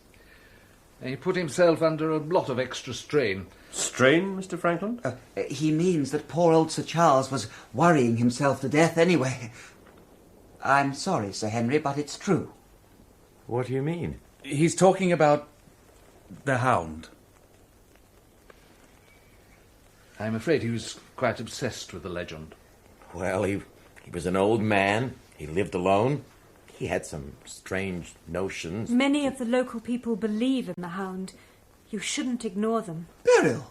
He put himself under a lot of extra strain. Strain, Mr. Franklin? He means that poor old Sir Charles was worrying himself to death anyway. I'm sorry, Sir Henry, but it's true. What do you mean? He's talking about the Hound. I'm afraid he was quite obsessed with the legend. Well, he was an old man. He lived alone. He had some strange notions. Many of the local people believe in the Hound. You shouldn't ignore them. Beryl,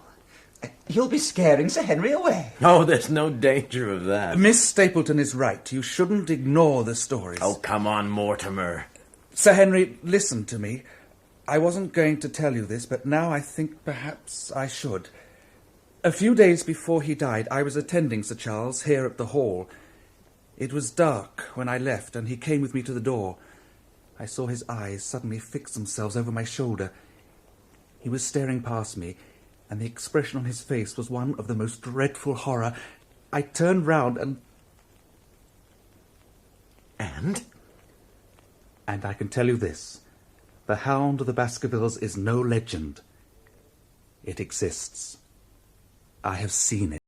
you'll be scaring Sir Henry away. Oh, there's no danger of that. Miss Stapleton is right. You shouldn't ignore the stories. Oh, come on, Mortimer. Sir Henry, listen to me. I wasn't going to tell you this, but now I think perhaps I should. A few days before he died, I was attending Sir Charles here at the hall. It was dark when I left, and he came with me to the door. I saw his eyes suddenly fix themselves over my shoulder. He was staring past me, and the expression on his face was one of the most dreadful horror. I turned round and... And? And I can tell you this. The Hound of the Baskervilles is no legend. It exists. I have seen it.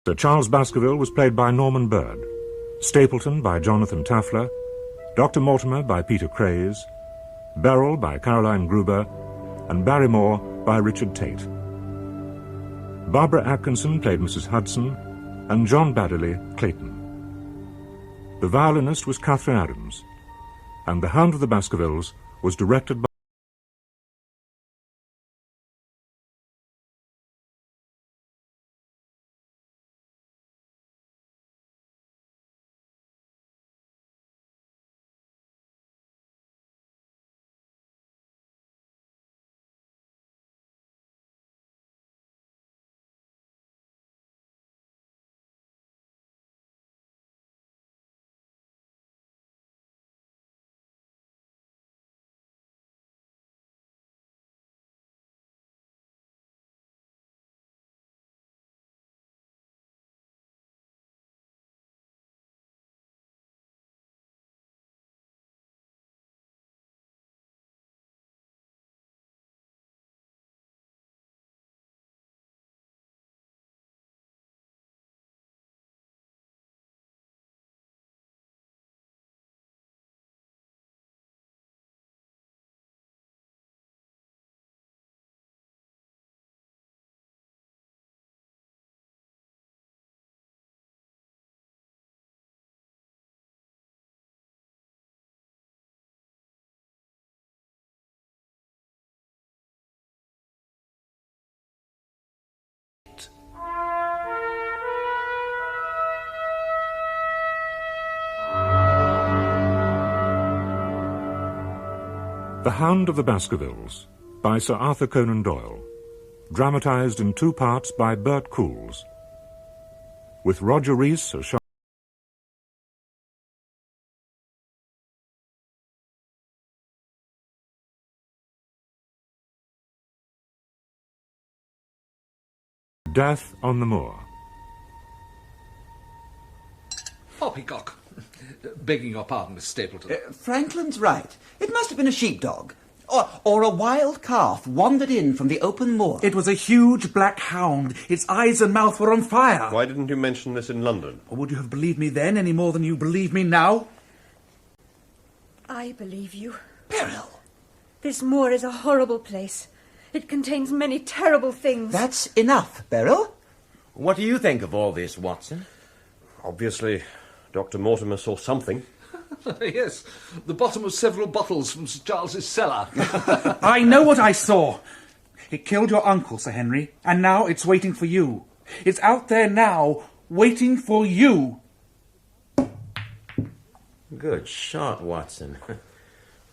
Sir Charles Baskerville was played by Norman Bird, Stapleton by Jonathan Taffler, Dr. Mortimer by Peter Craze, Beryl by Caroline Gruber, and Barrymore by Richard Tate. Barbara Atkinson played Mrs. Hudson, and John Baddeley, Clayton. The violinist was Catherine Adams, and The Hound of the Baskervilles was directed by The Hound of the Baskervilles by Sir Arthur Conan Doyle, dramatised in 2 parts by Bert Coules, with Roger Rees as Sherlock. Death on the Moor. Poppycock. Begging your pardon, Miss Stapleton. Franklin's right. It must have been a sheepdog. Or a wild calf wandered in from the open moor. It was a huge black hound. Its eyes and mouth were on fire. Why didn't you mention this in London? Or would you have believed me then any more than you believe me now? I believe you. Beryl! This moor is a horrible place. It contains many terrible things. That's enough, Beryl. What do you think of all this, Watson? Obviously, Dr. Mortimer saw something. Yes, the bottom of several bottles from Sir Charles's cellar. I know what I saw. It killed your uncle, Sir Henry, and now it's waiting for you. It's out there now, waiting for you. Good shot, Watson.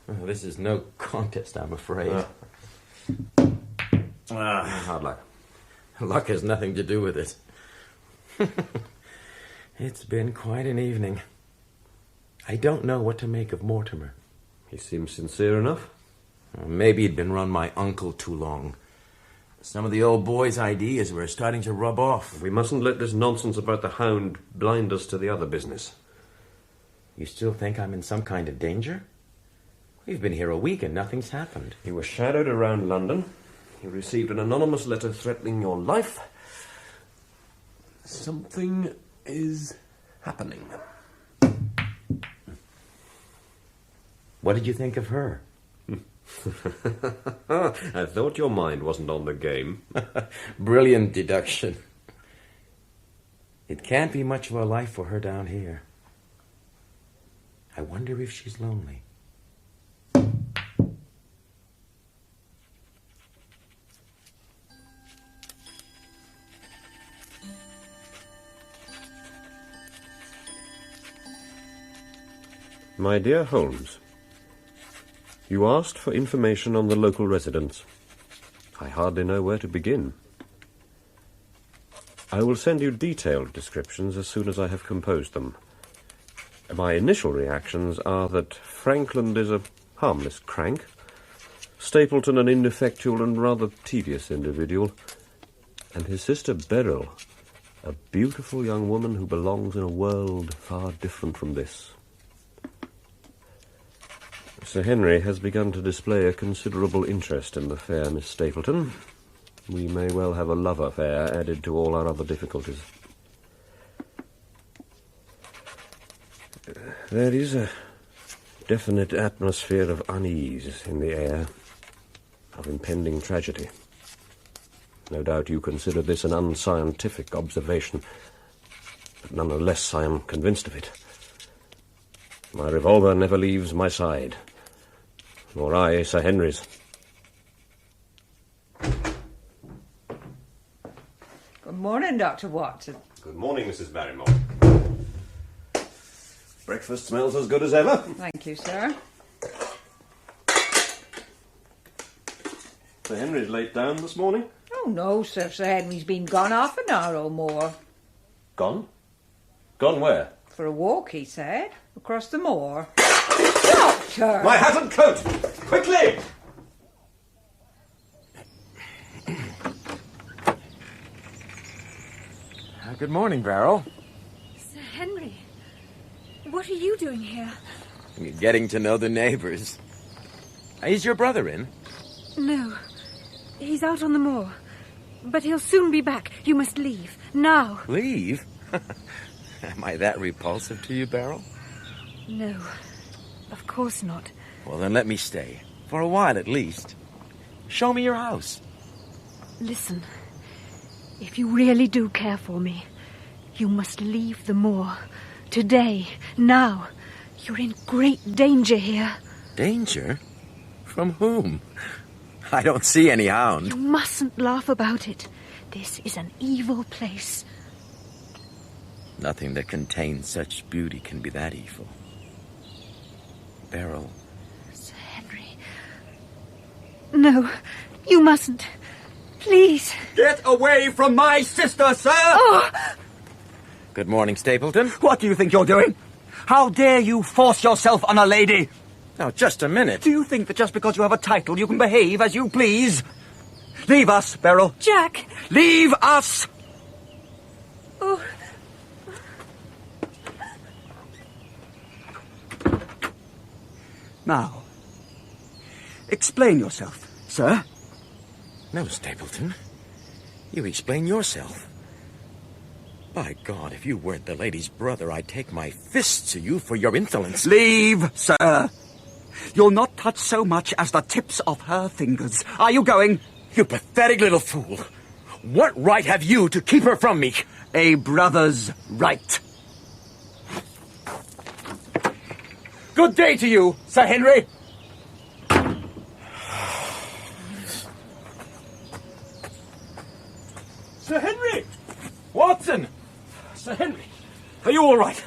Well, this is no contest, I'm afraid. Hard luck. Luck has nothing to do with it. It's been quite an evening. I don't know what to make of Mortimer. He seems sincere enough. Maybe he'd been around my uncle too long. Some of the old boy's ideas were starting to rub off. We mustn't let this nonsense about the Hound blind us to the other business. You still think I'm in some kind of danger? We've been here a week and nothing's happened. You were shadowed around London. You received an anonymous letter threatening your life. Something is happening. What did you think of her? I thought your mind wasn't on the game. Brilliant deduction. It can't be much of a life for her down here. I wonder if she's lonely. My dear Holmes, you asked for information on the local residents. I hardly know where to begin. I will send you detailed descriptions as soon as I have composed them. My initial reactions are that Frankland is a harmless crank, Stapleton an ineffectual and rather tedious individual, and his sister Beryl, a beautiful young woman who belongs in a world far different from this. Sir Henry has begun to display a considerable interest in the fair Miss Stapleton. We may well have a love affair added to all our other difficulties. There is a definite atmosphere of unease in the air, of impending tragedy. No doubt you consider this an unscientific observation, but nonetheless I am convinced of it. My revolver never leaves my side, nor I Sir Henry's. Good morning, Dr. Watson. Good morning, Mrs. Barrymore. Breakfast smells as good as ever. Thank you, sir. Sir Henry's late down this morning. Oh, no, sir. Sir Henry's been gone half an hour or more. Gone? Gone where? For a walk, he said. Across the moor. Doctor! My hat and coat! Quickly! Good morning, Beryl. Sir Henry, what are you doing here? Getting to know the neighbors. Is your brother in? No, he's out on the moor. But he'll soon be back. You must leave. Now. Leave? Am I that repulsive to you, Beryl? No, of course not. Well, then let me stay. For a while, at least. Show me your house. Listen, if you really do care for me, you must leave the moor. Today, now. You're in great danger here. Danger? From whom? I don't see any hound. You mustn't laugh about it. This is an evil place. Nothing that contains such beauty can be that evil. Beryl. Sir Henry. No, you mustn't. Please. Get away from my sister, sir! Oh! Good morning, Stapleton. What do you think you're doing? How dare you force yourself on a lady? Now, just a minute. Do you think that just because you have a title you can behave as you please? Leave us, Beryl. Jack! Leave us! Oh. Now, explain yourself, sir. No, Stapleton. You explain yourself. By God, if you weren't the lady's brother, I'd take my fists to you for your insolence. Leave, sir. You'll not touch so much as the tips of her fingers. Are you going? You pathetic little fool. What right have you to keep her from me? A brother's right. Good day to you, Sir Henry. Sir Henry! Watson! Sir Henry! Are you all right?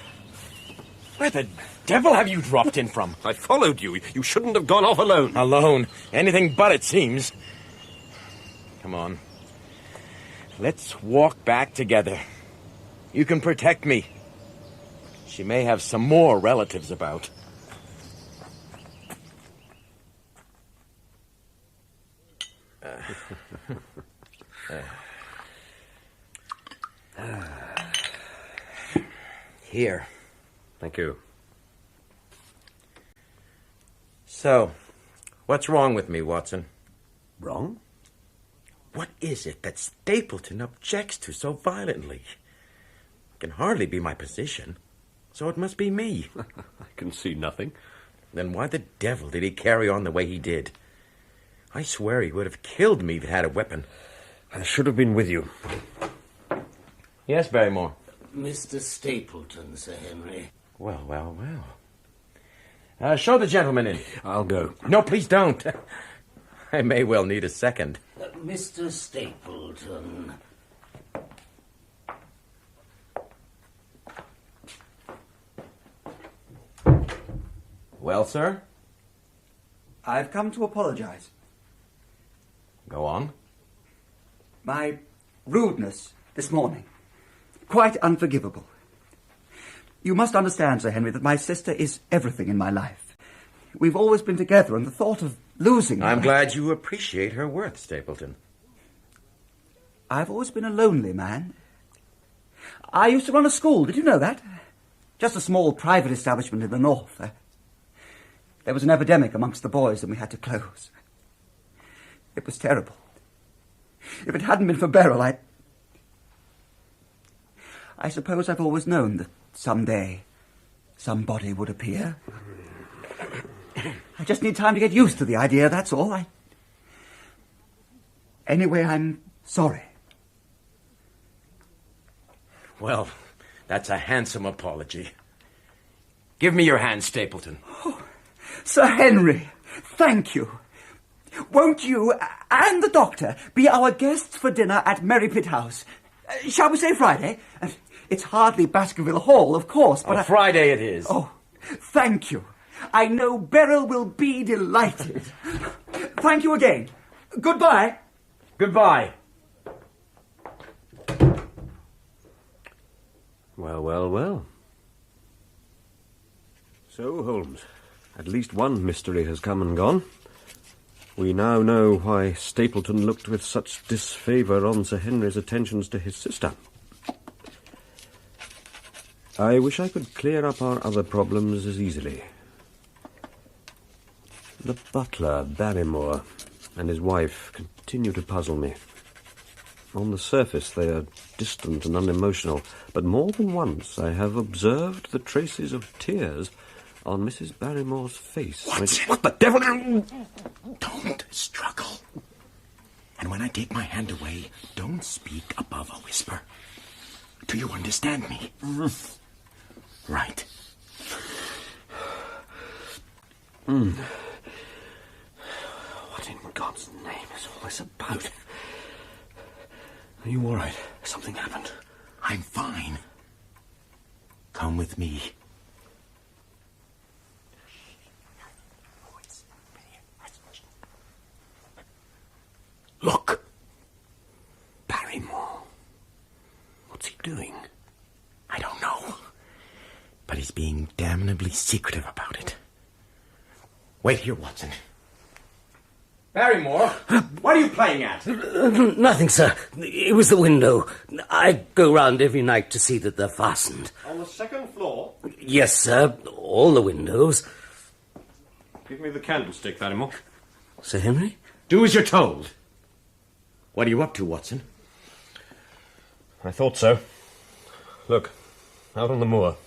Where the devil have you dropped in from? I followed you. You shouldn't have gone off alone. Alone? Anything but, it seems. Come on. Let's walk back together. You can protect me. She may have some more relatives about. Here. Thank you. So, what's wrong with me, Watson? Wrong? What is it that Stapleton objects to so violently? It can hardly be my position, so it must be me. I can see nothing. Then why the devil did he carry on the way he did? I swear he would have killed me if he had a weapon. I should have been with you. Yes, Barrymore. Mr. Stapleton, Sir Henry. Well. Show the gentleman in. I'll go. No, please don't. I may well need a second. Mr. Stapleton. Well, sir? I've come to apologize. Go on. My rudeness this morning. Quite unforgivable. You must understand, Sir Henry, that my sister is everything in my life. We've always been together, and the thought of losing her... I'm glad you appreciate her worth, Stapleton. I've always been a lonely man. I used to run a school, did you know that? Just a small private establishment in the north. There was an epidemic amongst the boys, and we had to close. It was terrible. If it hadn't been for Beryl, I suppose I've always known that someday somebody would appear. I just need time to get used to the idea, that's all. Anyway, I'm sorry. Well, that's a handsome apology. Give me your hand, Stapleton. Oh, Sir Henry, thank you. Won't you and the doctor be our guests for dinner at Merrypit House? Shall we say Friday? It's hardly Baskerville Hall, of course, but... Friday it is. Oh, thank you. I know Beryl will be delighted. Thank you again. Goodbye. Goodbye. Well. So, Holmes, at least one mystery has come and gone. We now know why Stapleton looked with such disfavour on Sir Henry's attentions to his sister. I wish I could clear up our other problems as easily. The butler, Barrymore, and his wife continue to puzzle me. On the surface they are distant and unemotional, but more than once I have observed the traces of tears on Mrs. Barrymore's face. What the devil? Don't struggle. And when I take my hand away, don't speak above a whisper. Do you understand me? Right. What in God's name is all this about? Are you all right? Something happened. I'm fine. Come with me. Look! Barrymore. What's he doing? I don't know. But he's being damnably secretive about it. Wait here, Watson. Barrymore, what are you playing at? Nothing, sir. It was the window. I go round every night to see that they're fastened. On the second floor? Yes, sir. All the windows. Give me the candlestick, Barrymore. Sir Henry? Do as you're told. What are you up to, Watson? I thought so. Look, out on the moor.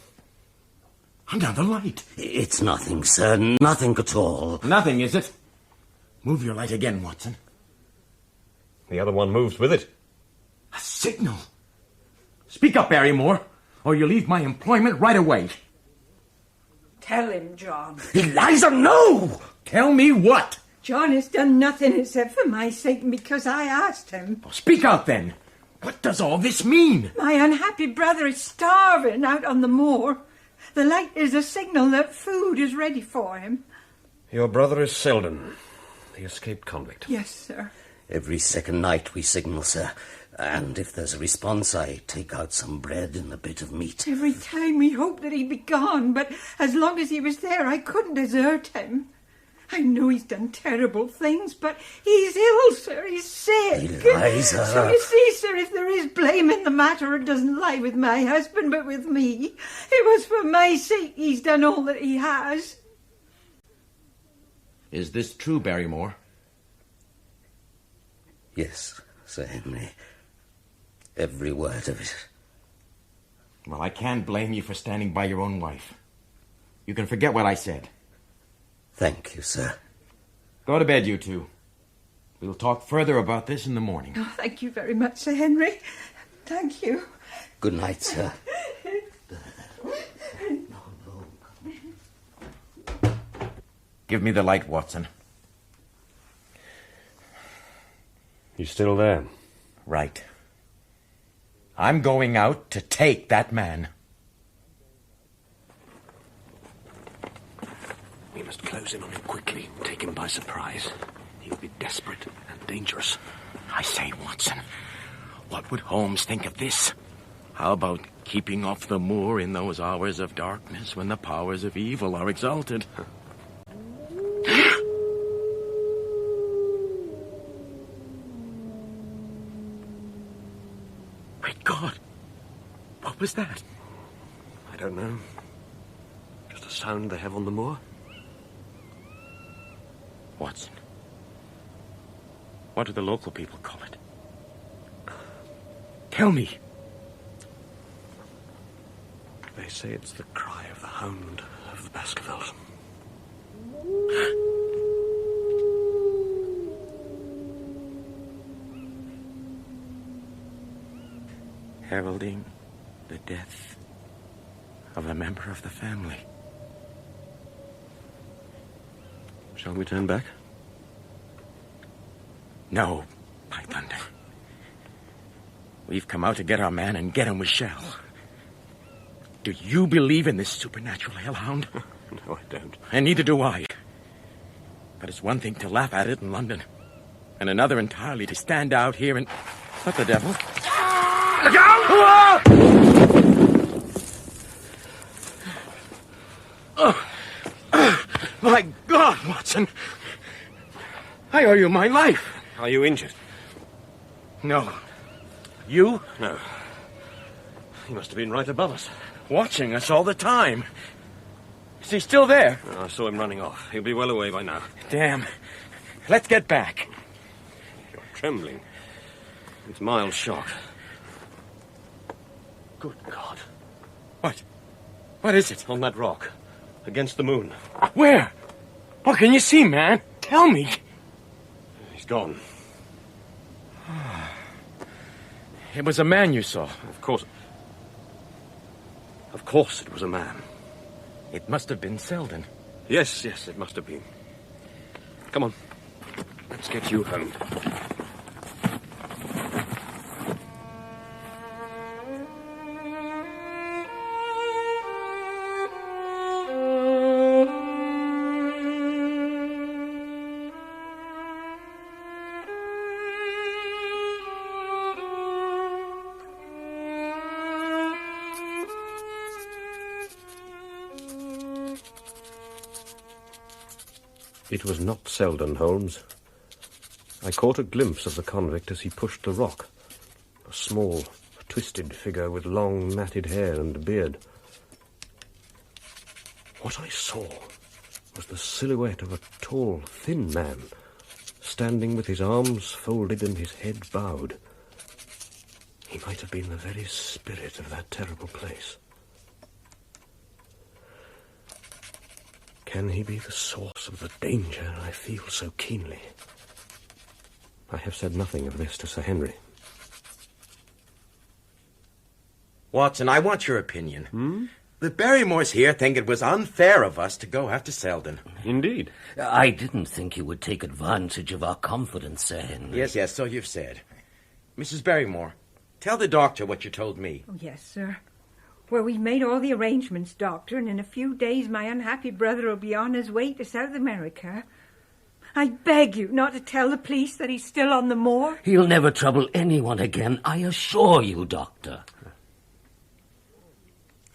Another light. It's nothing, sir. Nothing at all. Nothing, is it? Move your light again, Watson. The other one moves with it. A signal. Speak up, Barrymore, or you leave my employment right away. Tell him, John. Eliza, no! Tell me what? John has done nothing except for my sake and because I asked him. Speak out, then. What does all this mean? My unhappy brother is starving out on the moor. The light is a signal that food is ready for him. Your brother is Selden, the escaped convict. Yes, sir. Every second night we signal, sir. And if there's a response, I take out some bread and a bit of meat. Every time we hoped that he'd be gone, but as long as he was there, I couldn't desert him. I know he's done terrible things, but he's ill, sir. He's sick. Eliza. So you see, sir, if there is blame in the matter, it doesn't lie with my husband, but with me. It was for my sake he's done all that he has. Is this true, Barrymore? Yes, Sir Henry. Every word of it. Well, I can't blame you for standing by your own wife. You can forget what I said. Thank you, sir. Go to bed, you two. We'll talk further about this in the morning. Oh, thank you very much, Sir Henry. Thank you. Good night, sir. Give me the light, Watson. You still there? Right. I'm going out to take that man. We must close in on him quickly, take him by surprise. He'll be desperate and dangerous. I say, Watson, what would Holmes think of this? How about keeping off the moor in those hours of darkness when the powers of evil are exalted? Great God! What was that? I don't know. Just a sound they have on the moor. Watson, what do the local people call it? Tell me. They say it's the cry of the Hound of the Baskervilles. Heralding the death of a member of the family. Shall we turn back? No, by thunder. We've come out to get our man and get him we shall. Do you believe in this supernatural hellhound? No, I don't. And neither do I. But it's one thing to laugh at it in London, and another entirely to stand out here and... What the devil? Look out! My God, Watson! I owe you my life. Are you injured? No. You? No. He must have been right above us. Watching us all the time. Is he still there? I saw him running off. He'll be well away by now. Damn. Let's get back. You're trembling. It's mild shock. Good God. What? What is it? On that rock. Against the moon. Where? What can you see, man? Tell me. He's gone. It was a man you saw. Of course. Of course it was a man. It must have been Selden. Yes, it must have been. Come on. Let's get you home. It was not Selden, Holmes. I caught a glimpse of the convict as he pushed the rock. A small, twisted figure with long, matted hair and beard. What I saw was the silhouette of a tall, thin man, standing with his arms folded and his head bowed. He might have been the very spirit of that terrible place. Can he be the source of the danger I feel so keenly? I have said nothing of this to Sir Henry. Watson, I want your opinion. The Barrymores here think it was unfair of us to go after Selden. Indeed. I didn't think you would take advantage of our confidence, Sir Henry. Yes, so you've said. Mrs. Barrymore, tell the doctor what you told me. Oh, yes, sir. Well, we've made all the arrangements, Doctor, and in a few days my unhappy brother will be on his way to South America. I beg you not to tell the police that he's still on the moor. He'll never trouble anyone again, I assure you, Doctor.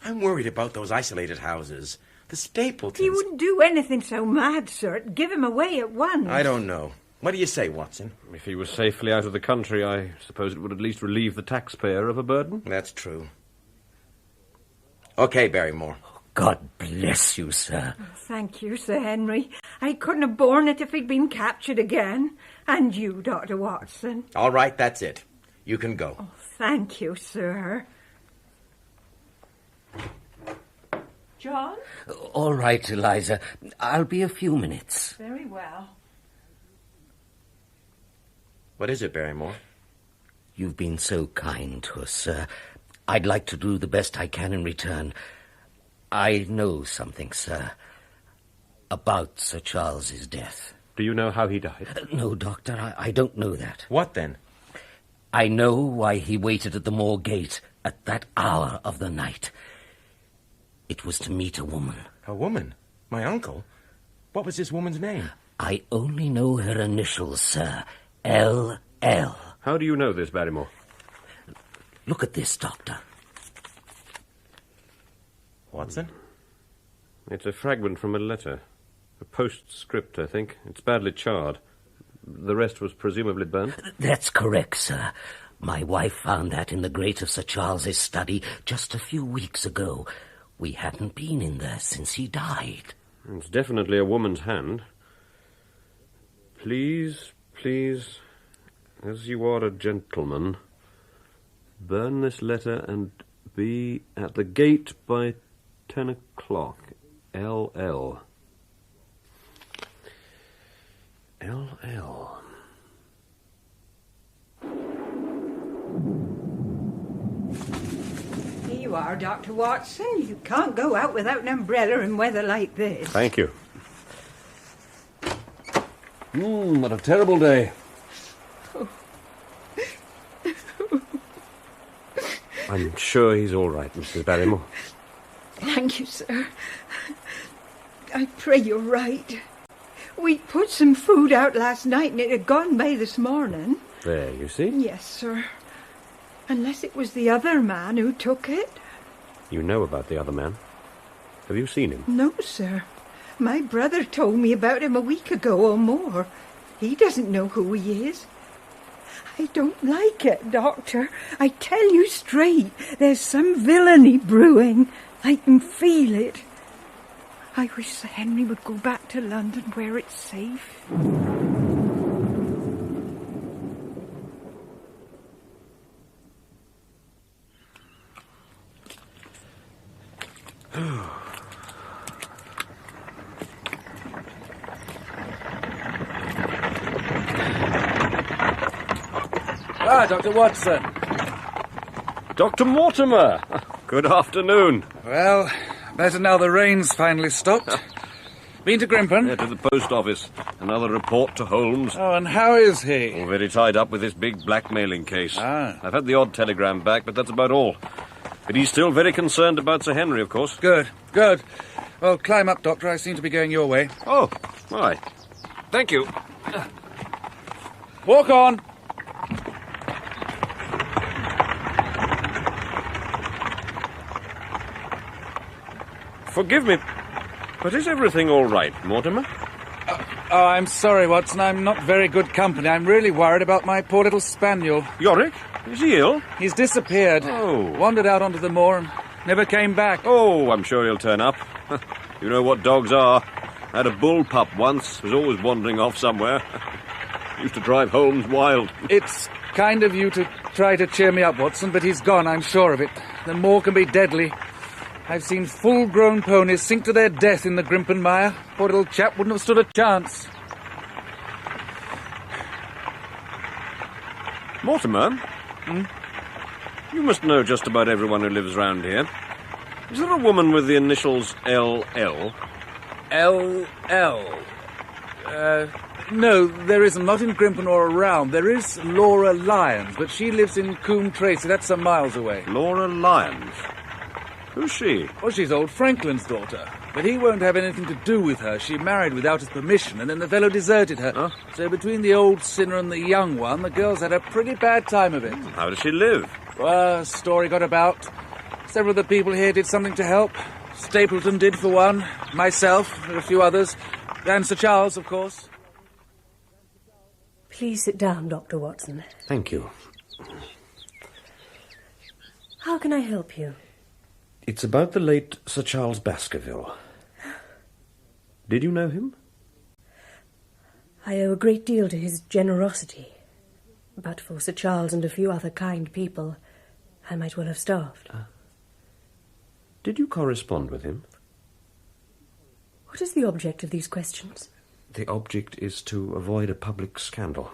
I'm worried about those isolated houses. The Stapletons. He wouldn't do anything so mad, sir. It'd give him away at once. I don't know. What do you say, Watson? If he was safely out of the country, I suppose it would at least relieve the taxpayer of a burden. That's true. Okay, Barrymore. God bless you, sir. Oh, thank you, Sir Henry. I couldn't have borne it if he'd been captured again. And you, Dr. Watson. All right, that's it. You can go. Oh, thank you, sir. John? All right, Eliza. I'll be a few minutes. Very well. What is it, Barrymore? You've been so kind to us, sir. I'd like to do the best I can in return. I know something, sir, about Sir Charles's death. Do you know how he died? No, Doctor, I don't know that. What then? I know why he waited at the moor gate at that hour of the night. It was to meet a woman. A woman? My uncle? What was this woman's name? I only know her initials, sir. L.L. How do you know this, Barrymore? Look at this, Doctor. Watson? It's a fragment from a letter. A postscript, I think. It's badly charred. The rest was presumably burnt? That's correct, sir. My wife found that in the grate of Sir Charles's study just a few weeks ago. We hadn't been in there since he died. It's definitely a woman's hand. Please, as you are a gentleman, burn this letter and be at the gate by 10 o'clock. L.L. L.L. Here you are, Dr. Watson. You can't go out without an umbrella in weather like this. Thank you. What a terrible day. I'm sure he's all right, Mrs. Barrymore. Thank you, sir. I pray you're right. We put some food out last night and it had gone by this morning. There, you see? Yes, sir. Unless it was the other man who took it. You know about the other man. Have you seen him? No, sir. My brother told me about him a week ago or more. He doesn't know who he is. I don't like it, Doctor. I tell you straight, there's some villainy brewing. I can feel it. I wish Sir Henry would go back to London where it's safe. Dr. Watson. Dr. Mortimer! Good afternoon. Well, better now the rain's finally stopped. Been to Grimpen? Yeah, to the post office. Another report to Holmes. Oh, and how is he? All very tied up with this big blackmailing case. Ah. I've had the odd telegram back, but that's about all. But he's still very concerned about Sir Henry, of course. Good. Well, climb up, Doctor. I seem to be going your way. Oh, all right. Thank you. Walk on. Forgive me, but is everything all right, Mortimer? Oh, I'm sorry, Watson. I'm not very good company. I'm really worried about my poor little spaniel. Yorick? Is he ill? He's disappeared. Oh. Wandered out onto the moor and never came back. Oh, I'm sure he'll turn up. You know what dogs are. I had a bull pup once, was always wandering off somewhere. Used to drive Holmes wild. It's kind of you to try to cheer me up, Watson, but he's gone, I'm sure of it. The moor can be deadly. I've seen full-grown ponies sink to their death in the Grimpen Mire. Poor little chap wouldn't have stood a chance. Mortimer? Hmm? You must know just about everyone who lives round here. Is there a woman with the initials LL? L.L. No, there isn't. Not in Grimpen or around. There is Laura Lyons, but she lives in Coombe Tracy. That's some miles away. Laura Lyons? Who's she? Well, she's old Franklin's daughter. But he won't have anything to do with her. She married without his permission, and then the fellow deserted her. Huh? So between the old sinner and the young one, the girl's had a pretty bad time of it. How does she live? Well, a story got about. Several of the people here did something to help. Stapleton did, for one. Myself, and a few others. And Sir Charles, of course. Please sit down, Dr. Watson. Thank you. How can I help you? It's about the late Sir Charles Baskerville. Did you know him? I owe a great deal to his generosity. But for Sir Charles and a few other kind people, I might well have starved. Did you correspond with him? What is the object of these questions? The object is to avoid a public scandal.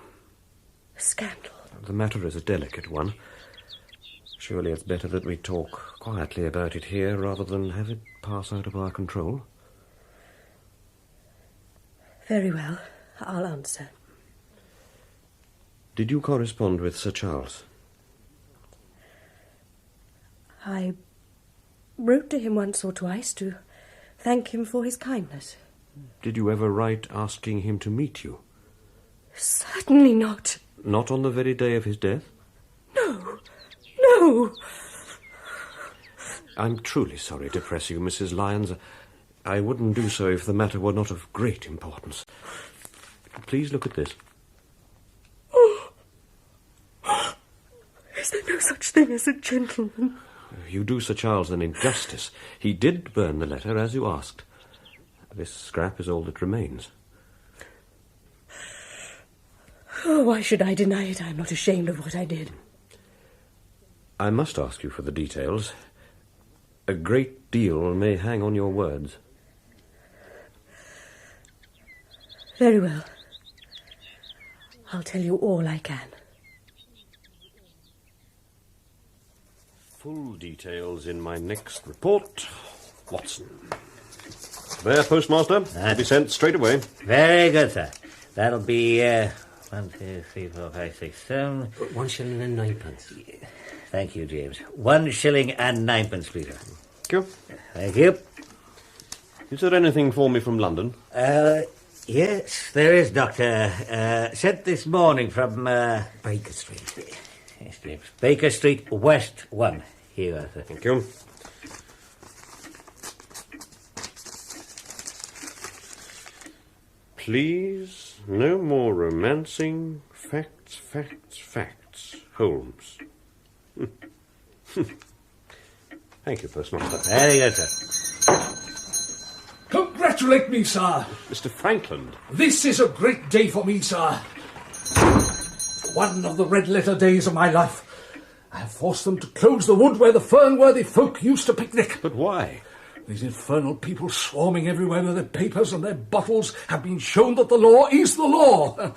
A scandal? The matter is a delicate one. Surely it's better that we talk quietly about it here rather than have it pass out of our control. Very well. I'll answer. Did you correspond with Sir Charles? I wrote to him once or twice to thank him for his kindness. Did you ever write asking him to meet you? Certainly not. Not on the very day of his death? No. No. I'm truly sorry to press you, Mrs. Lyons. I wouldn't do so if the matter were not of great importance. Please look at this. Is there no such thing as a gentleman? You do Sir Charles an injustice. He did burn the letter as you asked. This scrap is all that remains. Oh, why should I deny it? I'm not ashamed of what I did. I must ask you for the details. A great deal may hang on your words. Very well. I'll tell you all I can. Full details in my next report. Watson. There, Postmaster. Will be sent straight away. Very good, sir. That'll be 1, 2, 3, 4, 5, 6, 7. 1 shilling and 9p. Thank you, James. 1 shilling and 9p, Peter. Thank you. Thank you. Is there anything for me from London? Yes, there is, Doctor. Sent this morning from Baker Street. Yes, James. Baker Street, West 1. Here you are, sir. Thank you. Please, no more romancing. Facts, facts, facts. Holmes. Thank you, Postmaster. Very good, sir. Congratulate me, sir. Mr. Frankland. This is a great day for me, sir. One of the red-letter days of my life. I have forced them to close the wood where the fern-worthy folk used to picnic. But why? These infernal people swarming everywhere with their papers and their bottles have been shown that the law is the law.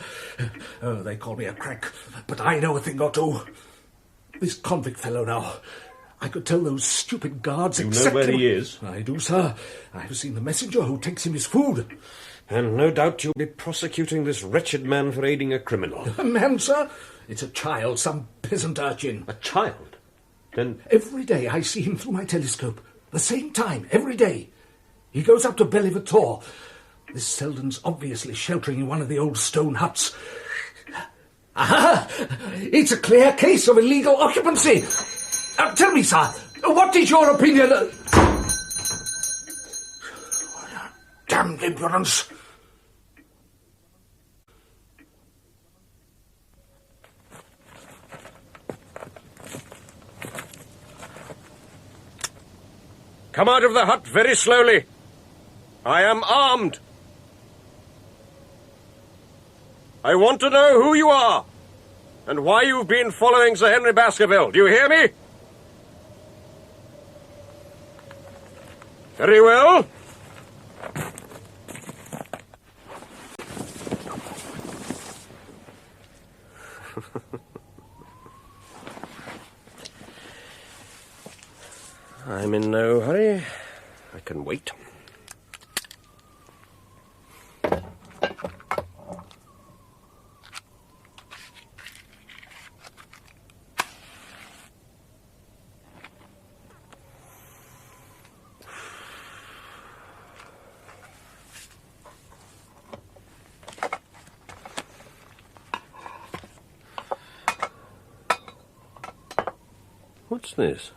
Oh, they call me a crank, but I know a thing or two. This convict fellow now, I could tell those stupid guards exactly... You know where he is? I do, sir. I have seen the messenger who takes him his food. And no doubt you'll be prosecuting this wretched man for aiding a criminal. A man, sir? It's a child, some peasant urchin. A child? Then... Every day I see him through my telescope. The same time, every day. He goes up to Bellivator. This Selden's obviously sheltering in one of the old stone huts. Aha! It's a clear case of illegal occupancy. Tell me, sir, what is your opinion? Damned impudence. Come out of the hut very slowly. I am armed. I want to know who you are and why you've been following Sir Henry Baskerville. Do you hear me? Very well. I'm in no hurry. I can wait. What's this?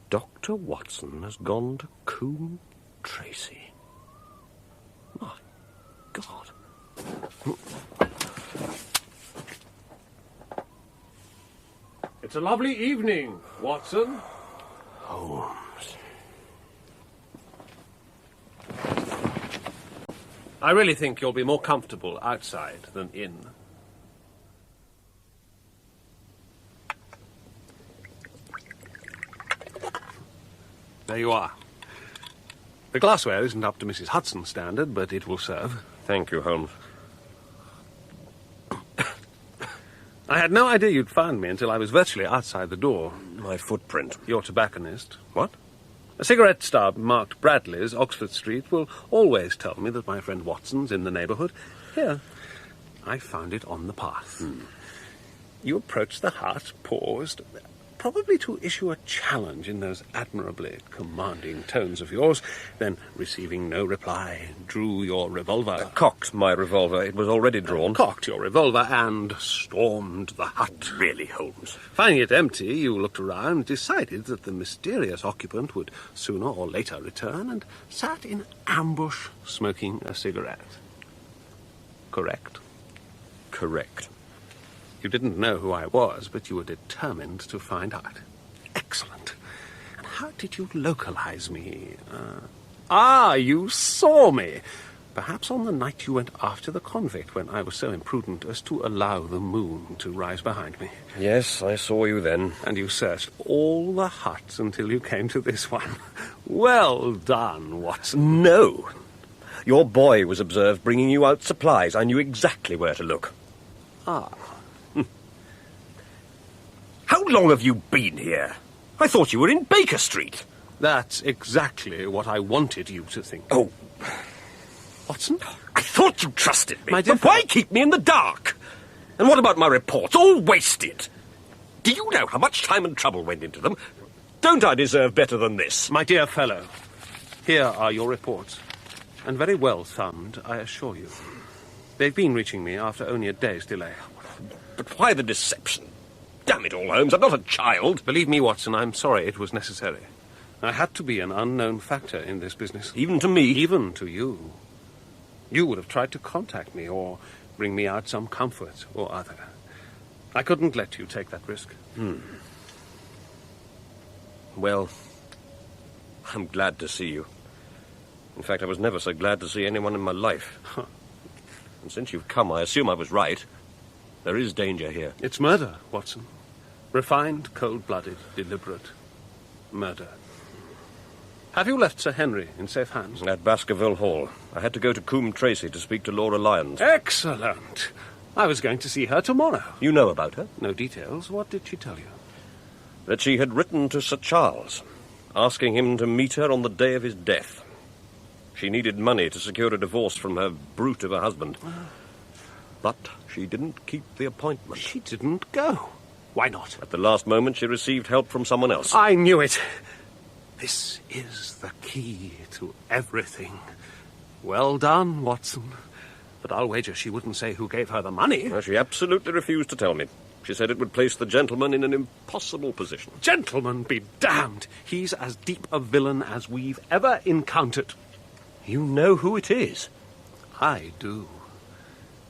Dr. Watson has gone to Coombe Tracy. My God. It's a lovely evening, Watson. Holmes. I really think you'll be more comfortable outside than in. There you are. The glassware isn't up to Mrs. Hudson's standard, but it will serve. Thank you, Holmes. I had no idea you'd found me until I was virtually outside the door. My footprint. Your tobacconist. What? A cigarette stub marked Bradley's, Oxford Street, will always tell me that my friend Watson's in the neighbourhood. Here, I found it on the path. You approached the hut, paused, probably to issue a challenge in those admirably commanding tones of yours, then, receiving no reply, drew your revolver. Cocked my revolver. It was already drawn. Cocked your revolver and stormed the hut. Really, Holmes? Finding it empty, you looked around, decided that the mysterious occupant would sooner or later return, and sat in ambush, smoking a cigarette. Correct? Correct. You didn't know who I was, but you were determined to find out. Excellent. And how did you localize me? You saw me. Perhaps on the night you went after the convict, when I was so imprudent as to allow the moon to rise behind me. Yes, I saw you then. And you searched all the huts until you came to this one. Well done, Watson. No. Your boy was observed bringing you out supplies. I knew exactly where to look. How long have you been here? I thought you were in Baker Street. That's exactly what I wanted you to think. Oh. Watson? I thought you trusted me. My dear but why keep me in the dark? And what about my reports? All wasted. Do you know how much time and trouble went into them? Don't I deserve better than this? My dear fellow, here are your reports. And very well thumbed, I assure you. They've been reaching me after only a day's delay. But why the deception? Damn it all, Holmes, I'm not a child. Believe me, Watson, I'm sorry it was necessary. I had to be an unknown factor in this business. Even to me? Even to you. You would have tried to contact me or bring me out some comfort or other. I couldn't let you take that risk. Well, I'm glad to see you. In fact, I was never so glad to see anyone in my life. And since you've come, I assume I was right. There is danger here. It's murder, Watson. Refined, cold-blooded, deliberate murder. Have you left Sir Henry in safe hands? At Baskerville Hall. I had to go to Coombe Tracy to speak to Laura Lyons. Excellent. I was going to see her tomorrow. You know about her? No details. What did she tell you? That she had written to Sir Charles, asking him to meet her on the day of his death. She needed money to secure a divorce from her brute of a husband. But she didn't keep the appointment. She didn't go. Why not? At the last moment, she received help from someone else. I knew it. This is the key to everything. Well done, Watson. But I'll wager she wouldn't say who gave her the money. No, she absolutely refused to tell me. She said it would place the gentleman in an impossible position. Gentleman be damned! He's as deep a villain as we've ever encountered. You know who it is? I do.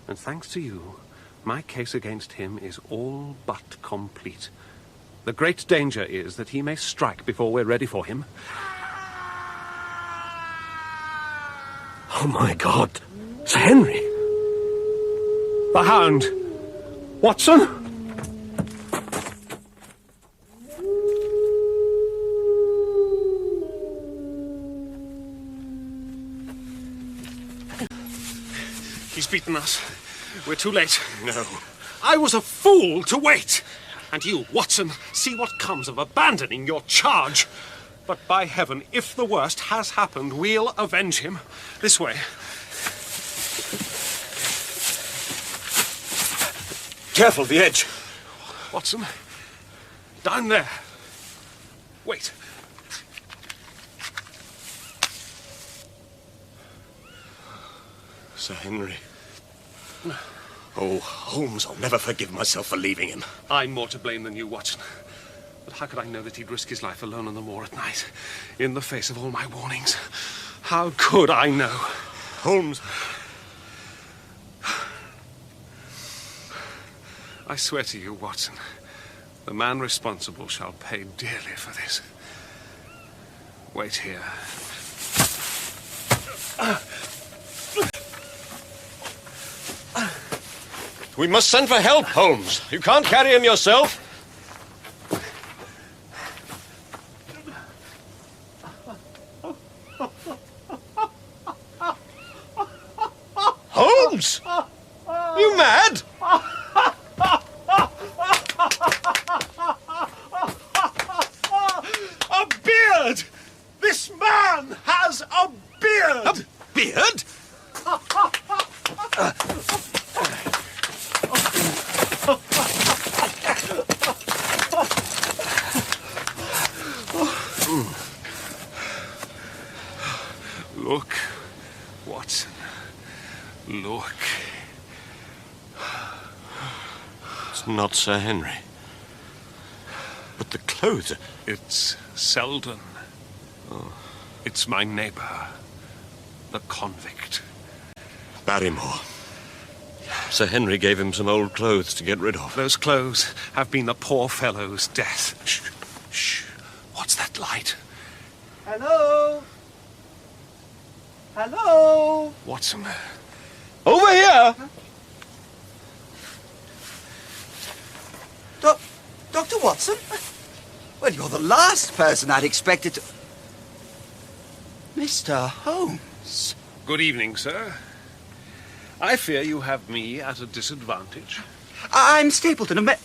And thanks to you, my case against him is all but complete. The great danger is that he may strike before we're ready for him. Oh, my God. Sir Henry! The Hound! Watson! He's beaten us. We're too late. No. I was a fool to wait. And you, Watson, see what comes of abandoning your charge. But by heaven, if the worst has happened, we'll avenge him. This way. Careful, the edge. Watson, down there. Wait. Sir Henry. Oh, Holmes, I'll never forgive myself for leaving him. I'm more to blame than you, Watson. But how could I know that he'd risk his life alone on the moor at night, in the face of all my warnings? How could I know? Holmes. I swear to you, Watson, the man responsible shall pay dearly for this. Wait here. We must send for help, Holmes. You can't carry him yourself. Holmes! You mad? A beard! This man has a beard! A beard? Look, Watson. Look. It's not Sir Henry. But the clothes are... It's Selden. Oh. It's my neighbour, the convict. Barrymore. Sir Henry gave him some old clothes to get rid of. Those clothes have been the poor fellow's death. Shh, shh. What's that light? Hello? Hello? Watson. Over here! Dr. Watson? Well, you're the last person I'd expected to... Mr. Holmes. Good evening, sir. I fear you have me at a disadvantage. I'm Stapleton of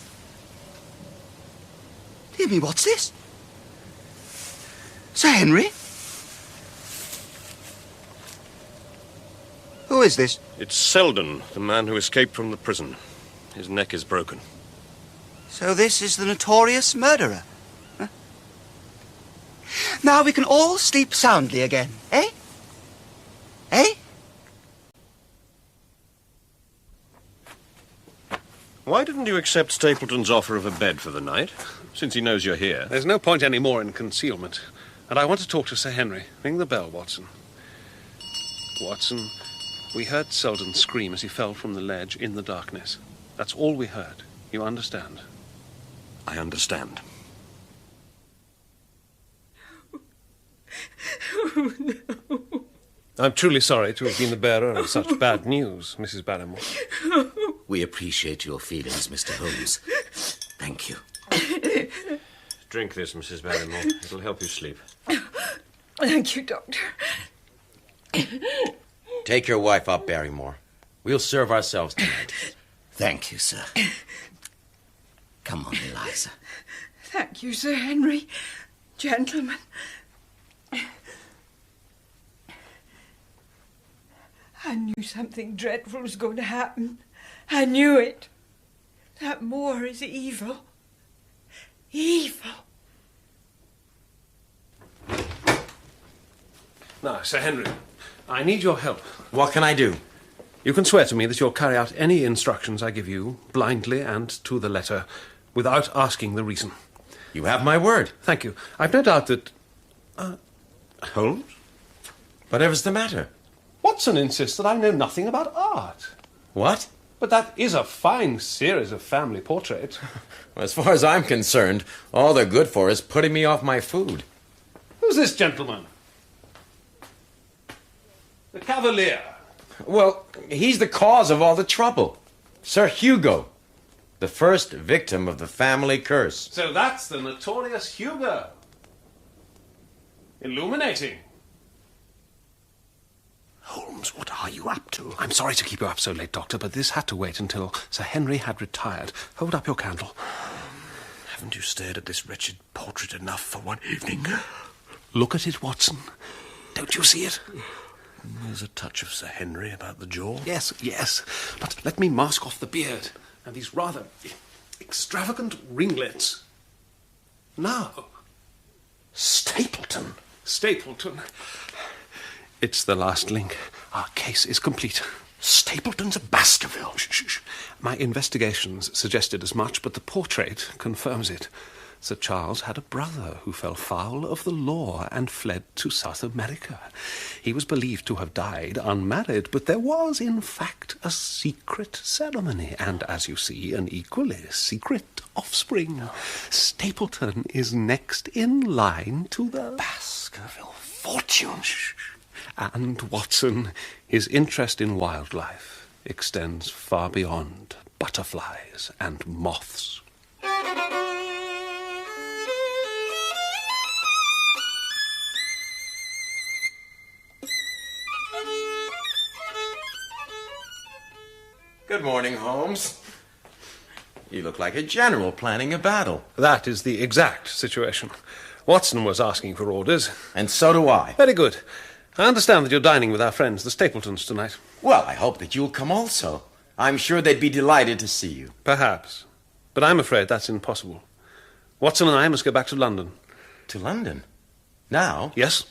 Dear me, what's this? Sir Henry? Who is this? It's Selden, the man who escaped from the prison. His neck is broken. So this is the notorious murderer? Huh? Now we can all sleep soundly again, eh? Eh? Why didn't you accept Stapleton's offer of a bed for the night, since he knows you're here? There's no point any more in concealment. And I want to talk to Sir Henry. Ring the bell, Watson. Watson, we heard Selden scream as he fell from the ledge in the darkness. That's all we heard. You understand? I understand. Oh, no. I'm truly sorry to have been the bearer of such bad news, Mrs. Barrymore. We appreciate your feelings, Mr. Holmes. Thank you. Drink this, Mrs. Barrymore. It'll help you sleep. Thank you, Doctor. Take your wife up, Barrymore. We'll serve ourselves tonight. Thank you, sir. Come on, Eliza. Thank you, Sir Henry. Gentlemen. I knew something dreadful was going to happen. I knew it. That moor is evil. Evil. Now, Sir Henry, I need your help. What can I do? You can swear to me that you'll carry out any instructions I give you, blindly and to the letter, without asking the reason. You have my word. Thank you. I've no doubt that... Holmes? Whatever's the matter? Watson insists that I know nothing about art. What? But that is a fine series of family portraits. As far as I'm concerned, all they're good for is putting me off my food. Who's this gentleman? The Cavalier. Well, he's the cause of all the trouble. Sir Hugo, the first victim of the family curse. So that's the notorious Hugo. Illuminating. Holmes, what are you up to? I'm sorry to keep you up so late, Doctor, but this had to wait until Sir Henry had retired. Hold up your candle. Haven't you stared at this wretched portrait enough for one evening? Look at it, Watson. Don't you see it? There's a touch of Sir Henry about the jaw. Yes, yes. But let me mask off the beard and these rather extravagant ringlets. Now. Stapleton. Stapleton. It's the last link. Our case is complete. Stapleton's a Baskerville. Shh, shh, shh. My investigations suggested as much, but the portrait confirms it. Sir Charles had a brother who fell foul of the law and fled to South America. He was believed to have died unmarried, but there was, in fact, a secret ceremony, and, as you see, an equally secret offspring. Stapleton is next in line to the Baskerville fortune. And, Watson, his interest in wildlife extends far beyond butterflies and moths. Good morning, Holmes. You look like a general planning a battle. That is the exact situation. Watson was asking for orders. And so do I. Very good. I understand that you're dining with our friends, the Stapletons, tonight. Well, I hope that you'll come also. I'm sure they'd be delighted to see you. Perhaps. But I'm afraid that's impossible. Watson and I must go back to London. To London? Now? Yes.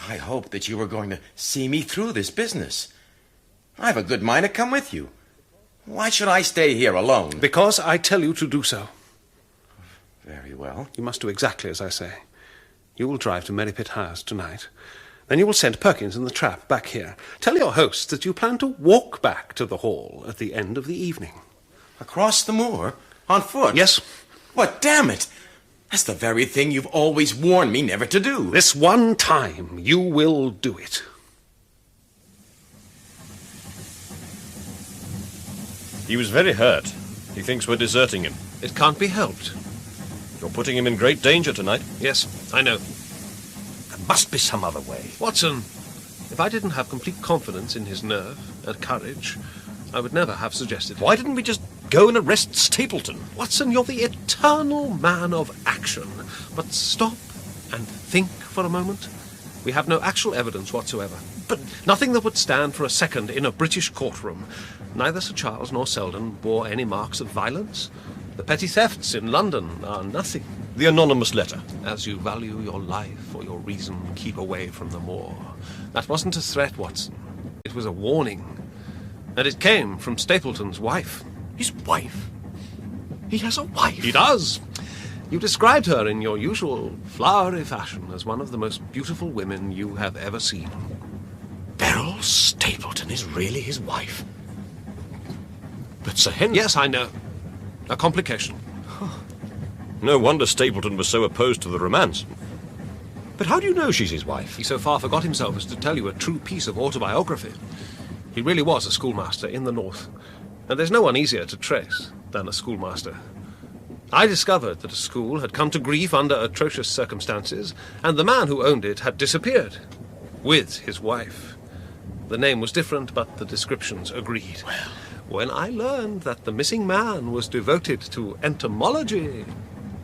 I hoped that you were going to see me through this business. I've a good mind to come with you. Why should I stay here alone? Because I tell you to do so. Very well. You must do exactly as I say. You will drive to Merripit House tonight. Then you will send Perkins in the trap back here. Tell your hosts that you plan to walk back to the hall at the end of the evening. Across the moor? On foot? Yes. But damn it! That's the very thing you've always warned me never to do. This one time you will do it. He was very hurt. He thinks we're deserting him. It can't be helped. You're putting him in great danger tonight. Yes, I know. There must be some other way. Watson, if I didn't have complete confidence in his nerve and courage, I would never have suggested it. Why didn't we just go and arrest Stapleton? Watson, you're the eternal man of action. But stop and think for a moment. We have no actual evidence whatsoever. But nothing that would stand for a second in a British courtroom. Neither Sir Charles nor Selden bore any marks of violence. The petty thefts in London are nothing. The anonymous letter. As you value your life or your reason, keep away from the moor. That wasn't a threat, Watson. It was a warning. And it came from Stapleton's wife. His wife? He has a wife? He does. You described her in your usual flowery fashion as one of the most beautiful women you have ever seen. Beryl Stapleton is really his wife. But Sir Henry... Yes, I know. A complication. No wonder Stapleton was so opposed to the romance. But how do you know she's his wife? He so far forgot himself as to tell you a true piece of autobiography. He really was a schoolmaster in the north. And there's no one easier to trace than a schoolmaster. I discovered that a school had come to grief under atrocious circumstances, and the man who owned it had disappeared. With his wife. The name was different, but the descriptions agreed. Well... When I learned that the missing man was devoted to entomology,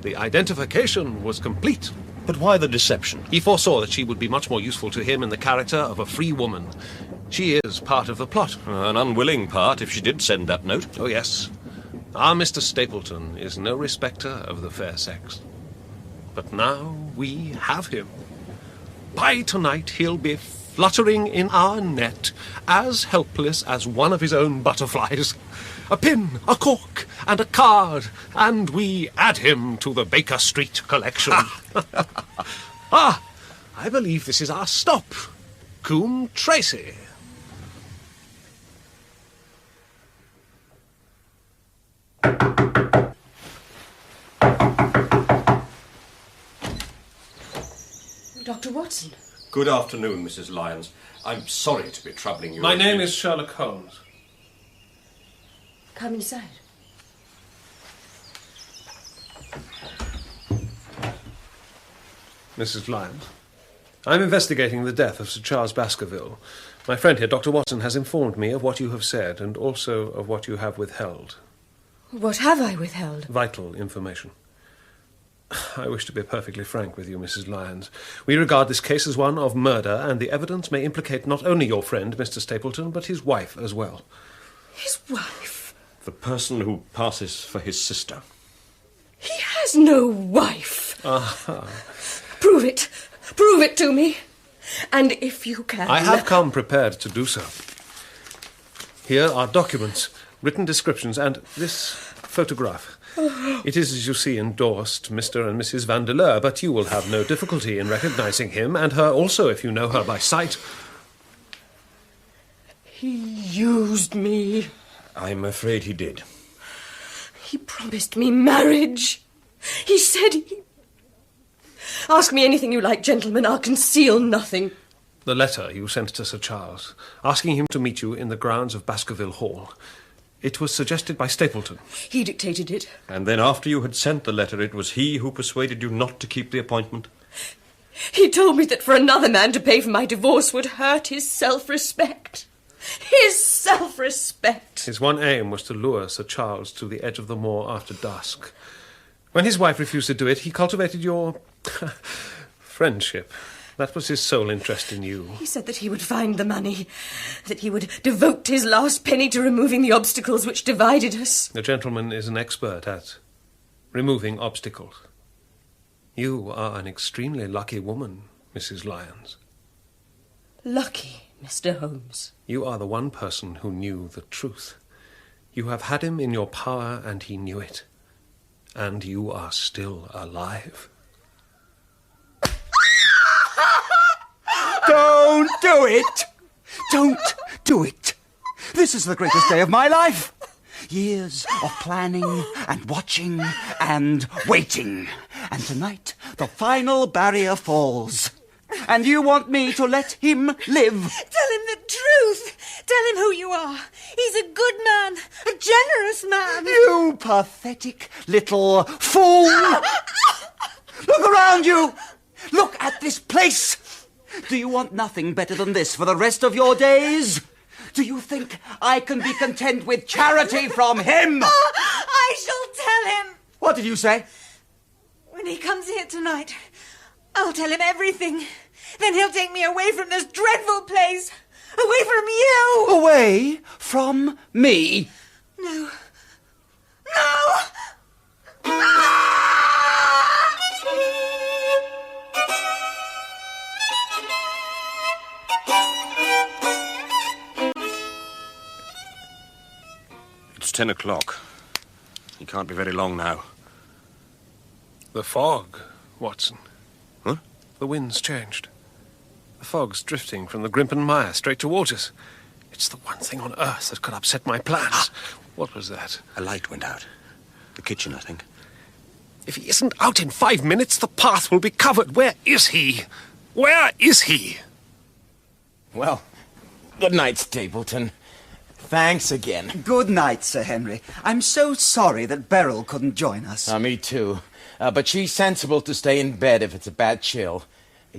the identification was complete. But why the deception? He foresaw that she would be much more useful to him in the character of a free woman. She is part of the plot. An unwilling part, if she did send that note. Oh, yes. Our Mr. Stapleton is no respecter of the fair sex. But now we have him. By tonight he'll be fluttering in our net, as helpless as one of his own butterflies. A pin, a cork, and a card, and we add him to the Baker Street collection. Ah, I believe this is our stop. Coombe Tracy. Watson. Good afternoon, Mrs. Lyons. I'm sorry to be troubling you. My name is Sherlock Holmes. Come inside. Mrs. Lyons, I'm investigating the death of Sir Charles Baskerville. My friend here, Dr. Watson, has informed me of what you have said and also of what you have withheld. What have I withheld? Vital information. I wish to be perfectly frank with you, Mrs. Lyons. We regard this case as one of murder, and the evidence may implicate not only your friend, Mr. Stapleton, but his wife as well. His wife? The person who passes for his sister. He has no wife. Aha. Prove it. Prove it to me. And if you can... I have come prepared to do so. Here are documents, written descriptions, and this photograph. It is, as you see, endorsed Mr. and Mrs. Vandeleur, but you will have no difficulty in recognizing him, and her also, if you know her by sight. He used me. I'm afraid he did. He promised me marriage. He said he... Ask me anything you like, gentlemen. I'll conceal nothing. The letter you sent to Sir Charles, asking him to meet you in the grounds of Baskerville Hall. It was suggested by Stapleton. He dictated it. And then after you had sent the letter, it was he who persuaded you not to keep the appointment? He told me that for another man to pay for my divorce would hurt his self-respect. His self-respect. His one aim was to lure Sir Charles to the edge of the moor after dusk. When his wife refused to do it, he cultivated your friendship. That was his sole interest in you. He said that he would find the money, that he would devote his last penny to removing the obstacles which divided us. The gentleman is an expert at removing obstacles. You are an extremely lucky woman, Mrs. Lyons. Lucky, Mr. Holmes. You are the one person who knew the truth. You have had him in your power, and he knew it. And you are still alive. Don't do it! Don't do it! This is the greatest day of my life. Years of planning and watching and waiting. And tonight, the final barrier falls. And you want me to let him live? Tell him the truth. Tell him who you are. He's a good man, a generous man. You pathetic little fool! Look around you! Look at this place! Do you want nothing better than this for the rest of your days? Do you think I can be content with charity from him? I shall tell him. What did you say? When he comes here tonight, I'll tell him everything. Then he'll take me away from this dreadful place. Away from you. Away from me? No. No! It's 10 o'clock. He can't be very long now. The fog, Watson. Huh? The wind's changed. The fog's drifting from the Grimpen Mire straight towards us. It's the one thing on earth that could upset my plans. What was that? A light went out. The kitchen, I think. If he isn't out in 5 minutes, the path will be covered. Where is he? Where is he? Well, good night, Stapleton. Thanks again. Good night, Sir Henry. I'm so sorry that Beryl couldn't join us. Me too. But she's sensible to stay in bed if it's a bad chill.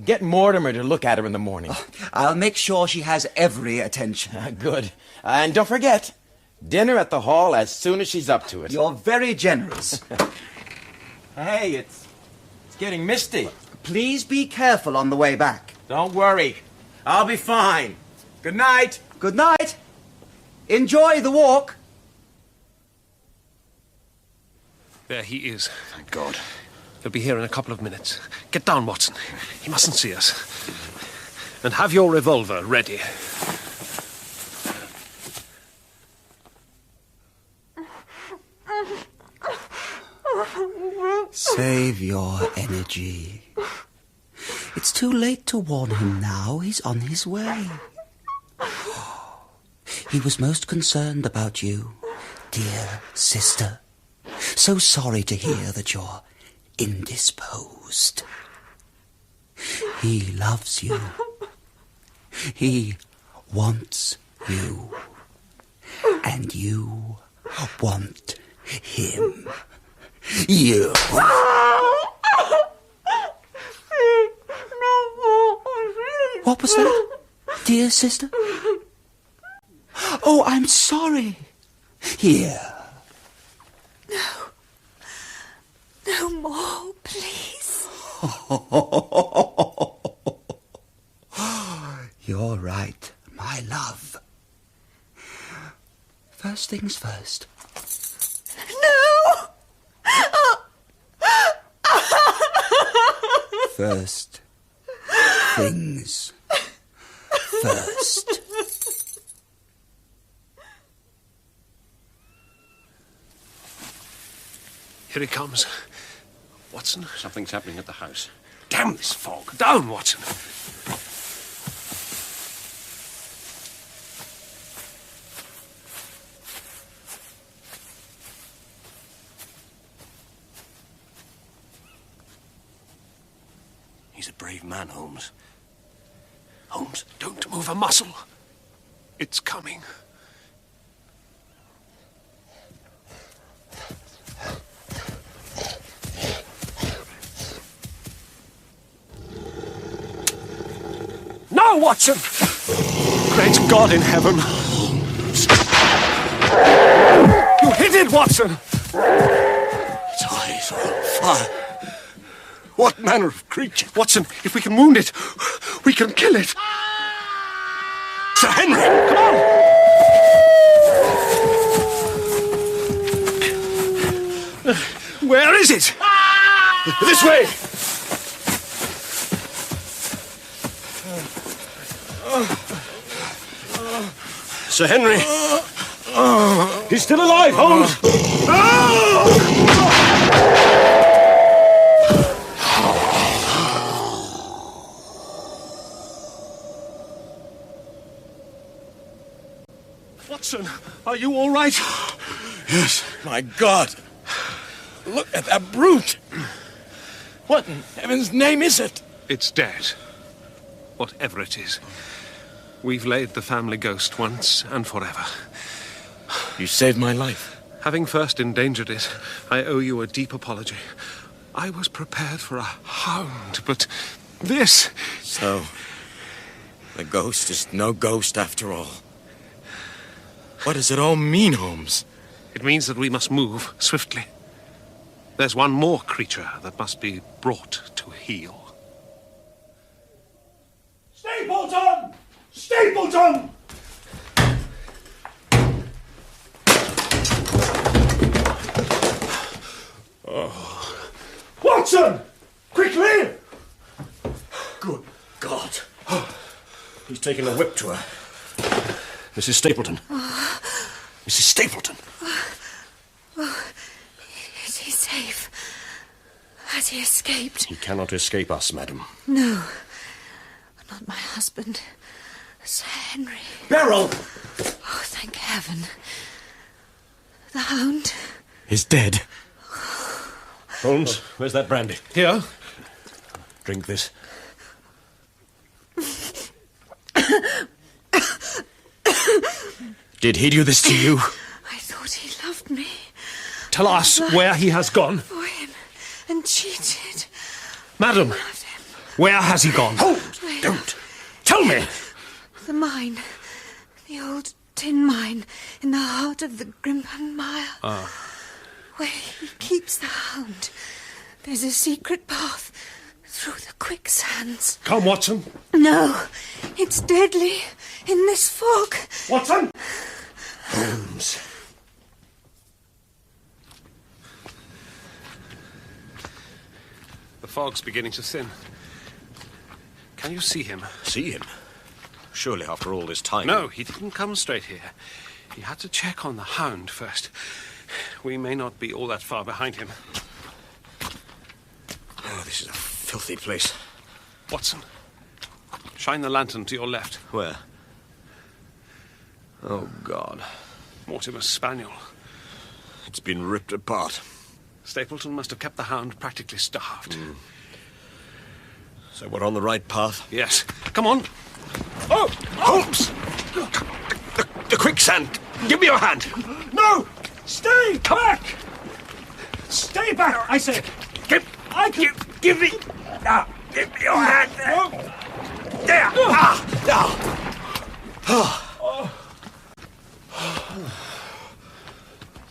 Get Mortimer to look at her in the morning. I'll make sure she has every attention. Good. And don't forget, dinner at the hall as soon as she's up to it. You're very generous. Hey, it's getting misty. Please be careful on the way back. Don't worry. I'll be fine. Good night. Good night. Enjoy the walk. There he is. Thank God. He'll be here in a couple of minutes. Get down, Watson. He mustn't see us. And have your revolver ready. Save your energy. It's too late to warn him now. He's on his way. He was most concerned about you, dear sister. So sorry to hear that you're indisposed. He loves you. He wants you. And you want him. You. What was that, dear sister? Oh, I'm sorry. Here. No more, please. You're right, my love. First things first. No! First things first. Here he comes. Watson? Something's happening at the house. Damn this fog. Down, Watson. He's a brave man, Holmes. Holmes, don't move a muscle. It's coming. Now, Watson! Great God in heaven. You hit it, Watson! Its eyes are on fire. What manner of creature? Watson, if we can wound it, we can kill it. Sir Henry! Come on! Where is it? This way! Sir Henry! He's still alive, Holmes! Watson, are you all right? Yes, my God. Look at that brute. What in heaven's name is it? It's dead. Whatever it is. We've laid the family ghost once and forever. You saved my life. Having first endangered it, I owe you a deep apology. I was prepared for a hound, but this... So, the ghost is no ghost after all. What does it all mean, Holmes? It means that we must move swiftly. There's one more creature that must be brought to heel. Stapleton! Stapleton! Oh. Watson! Quickly! Good God. He's taking a whip to her. Mrs. Stapleton. Mrs. Stapleton. Is he safe? Has he escaped? He cannot escape us, madam. No. Not my husband. Sir Henry. Beryl! Oh, thank heaven. The Hound? Is dead. Holmes, where's that brandy? Here. Drink this. Did he do this to you? I thought he loved me. Tell us where he has gone. For him and cheated. Madam, where has he gone? Holmes, don't. Tell me. The mine. The old tin mine in the heart of the Grimpen Mire. Where he keeps the Hound. There's a secret path through the quicksands. Come, Watson. No, it's deadly in this fog. Watson! Holmes. The fog's beginning to thin. Can you see him? See him? Surely after all this time... No, he didn't come straight here. He had to check on the Hound first. We may not be all that far behind him. Oh, this is a filthy place. Watson, shine the lantern to your left. Where? Oh, God. Mortimer's spaniel. It's been ripped apart. Stapleton must have kept the Hound practically starved. So we're on the right path? Yes. Come on. Oh! Holmes! The quicksand! Give me your hand! No! Stay back! Stay back, I say! Give me... Now, give me your hand there! No. There!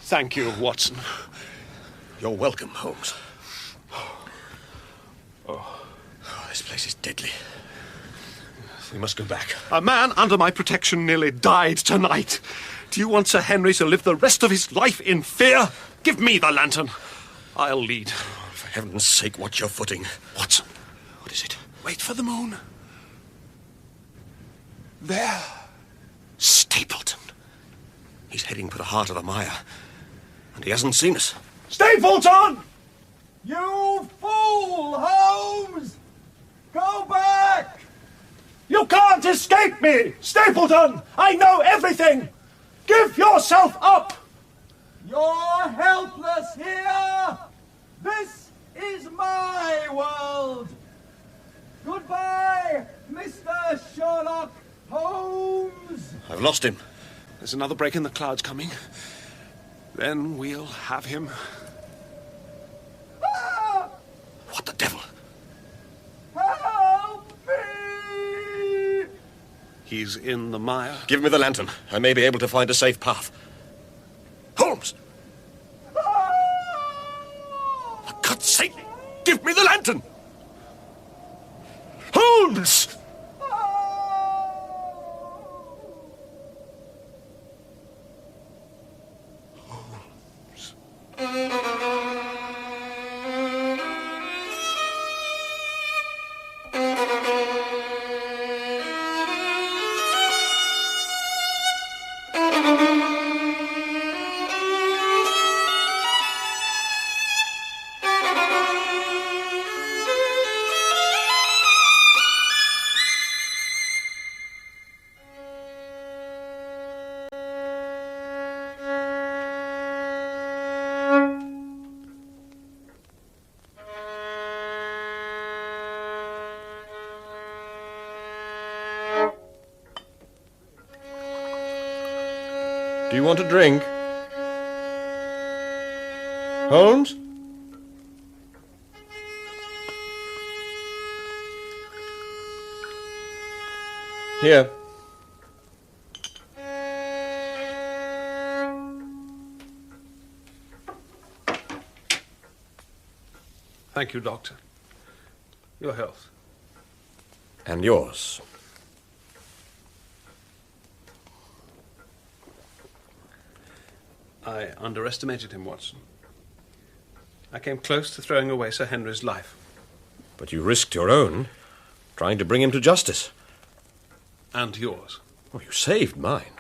Thank you, Watson. You're welcome, Holmes. This place is deadly. We must go back. A man under my protection nearly died tonight. Do you want Sir Henry to live the rest of his life in fear? Give me the lantern. I'll lead. For heaven's sake, watch your footing. Watson. What is it? Wait for the moon. There. Stapleton. He's heading for the heart of the mire. And he hasn't seen us. Stapleton! You fool, Holmes! Go back! You can't escape me! Stapleton! I know everything! Give yourself up! You're helpless here! This is my world! Goodbye, Mr. Sherlock Holmes! I've lost him. There's another break in the clouds coming. Then we'll have him. Ah! What the devil? Help me! He's in the mire. Give me the lantern. I may be able to find a safe path. Holmes! For God's sake, give me the lantern! Holmes! Do you want a drink? Holmes? Here. Thank you, Doctor. Your health. And yours. I underestimated him, Watson. I came close to throwing away Sir Henry's life. But you risked your own, trying to bring him to justice. And yours. Oh, you saved mine.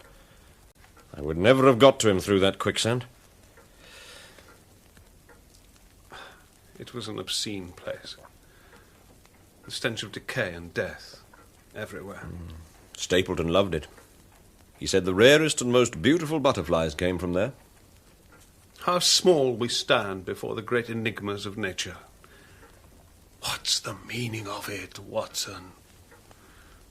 I would never have got to him through that quicksand. It was an obscene place. The stench of decay and death everywhere. Stapleton loved it. He said the rarest and most beautiful butterflies came from there. How small we stand before the great enigmas of nature. What's the meaning of it, Watson?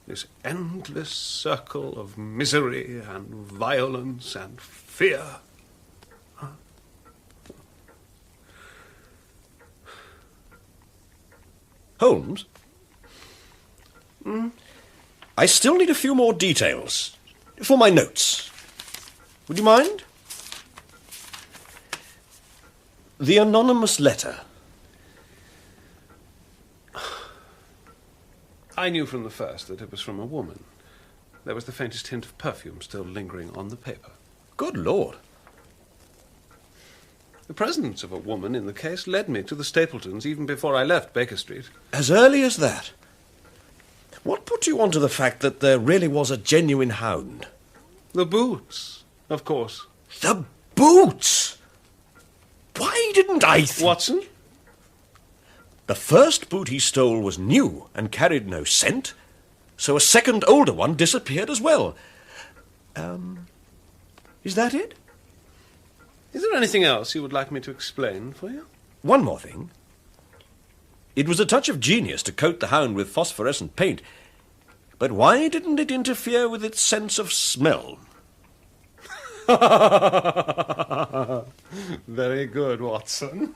This endless circle of misery and violence and fear. Huh? Holmes? I still need a few more details for my notes. Would you mind? The anonymous letter. I knew from the first that it was from a woman. There was the faintest hint of perfume still lingering on the paper. Good Lord. The presence of a woman in the case led me to the Stapletons even before I left Baker Street. As early as that? What put you onto the fact that there really was a genuine hound? The boots, of course. The boots? Why didn't I Watson? The first boot he stole was new and carried no scent, so a second older one disappeared as well. Is that it? Is there anything else you would like me to explain for you? One more thing. It was a touch of genius to coat the Hound with phosphorescent paint, but why didn't it interfere with its sense of smell? Very good, Watson.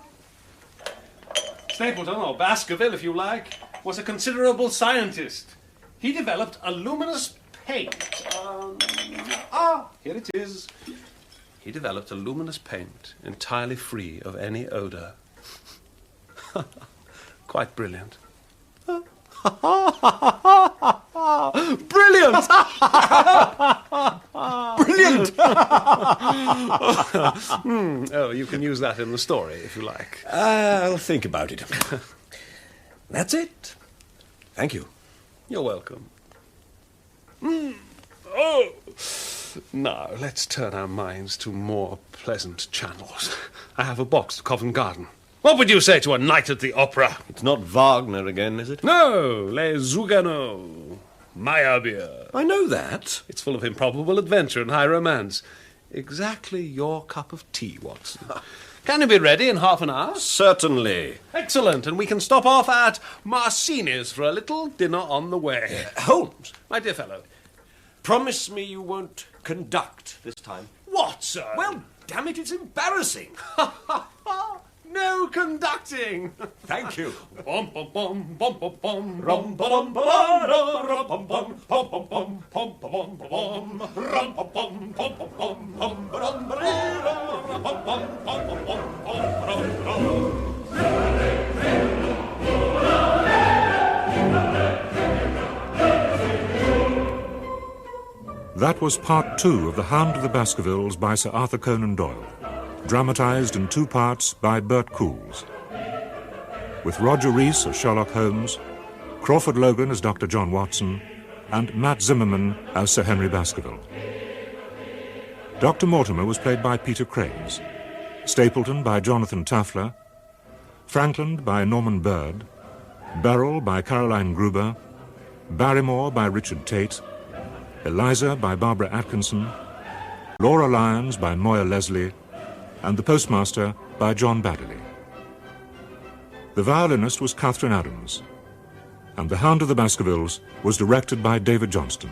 Stapleton, or Baskerville if you like, was a considerable scientist. He developed a luminous paint. Here it is. He developed a luminous paint entirely free of any odour. Quite brilliant. Brilliant! Brilliant! Oh, you can use that in the story if you like. I'll think about it. That's it. Thank you. You're welcome. Oh! Now, let's turn our minds to more pleasant channels. I have a box to Covent Garden. What would you say to a night at the opera? It's not Wagner again, is it? No, Les Zouganots. Meyerbeer. I know that. It's full of improbable adventure and high romance. Exactly your cup of tea, Watson. Can you be ready in half an hour? Certainly. Excellent, and we can stop off at Marcini's for a little dinner on the way. Holmes. My dear fellow. Promise me you won't conduct this time. What, sir? Well, damn it, it's embarrassing. No conducting. Thank you. That was part 2 of The Hound of the Baskervilles by Sir Arthur Conan Doyle, dramatised in 2 parts by Bert Coules, with Roger Rees as Sherlock Holmes, Crawford Logan as Dr. John Watson, and Matt Zimmerman as Sir Henry Baskerville. Dr. Mortimer was played by Peter Craze, Stapleton by Jonathan Tafler, Frankland by Norman Bird, Beryl by Caroline Gruber, Barrymore by Richard Tate, Eliza by Barbara Atkinson, Laura Lyons by Moya Leslie, and the postmaster by John Baddeley. The violinist was Catherine Adams, and The Hound of the Baskervilles was directed by David Johnston.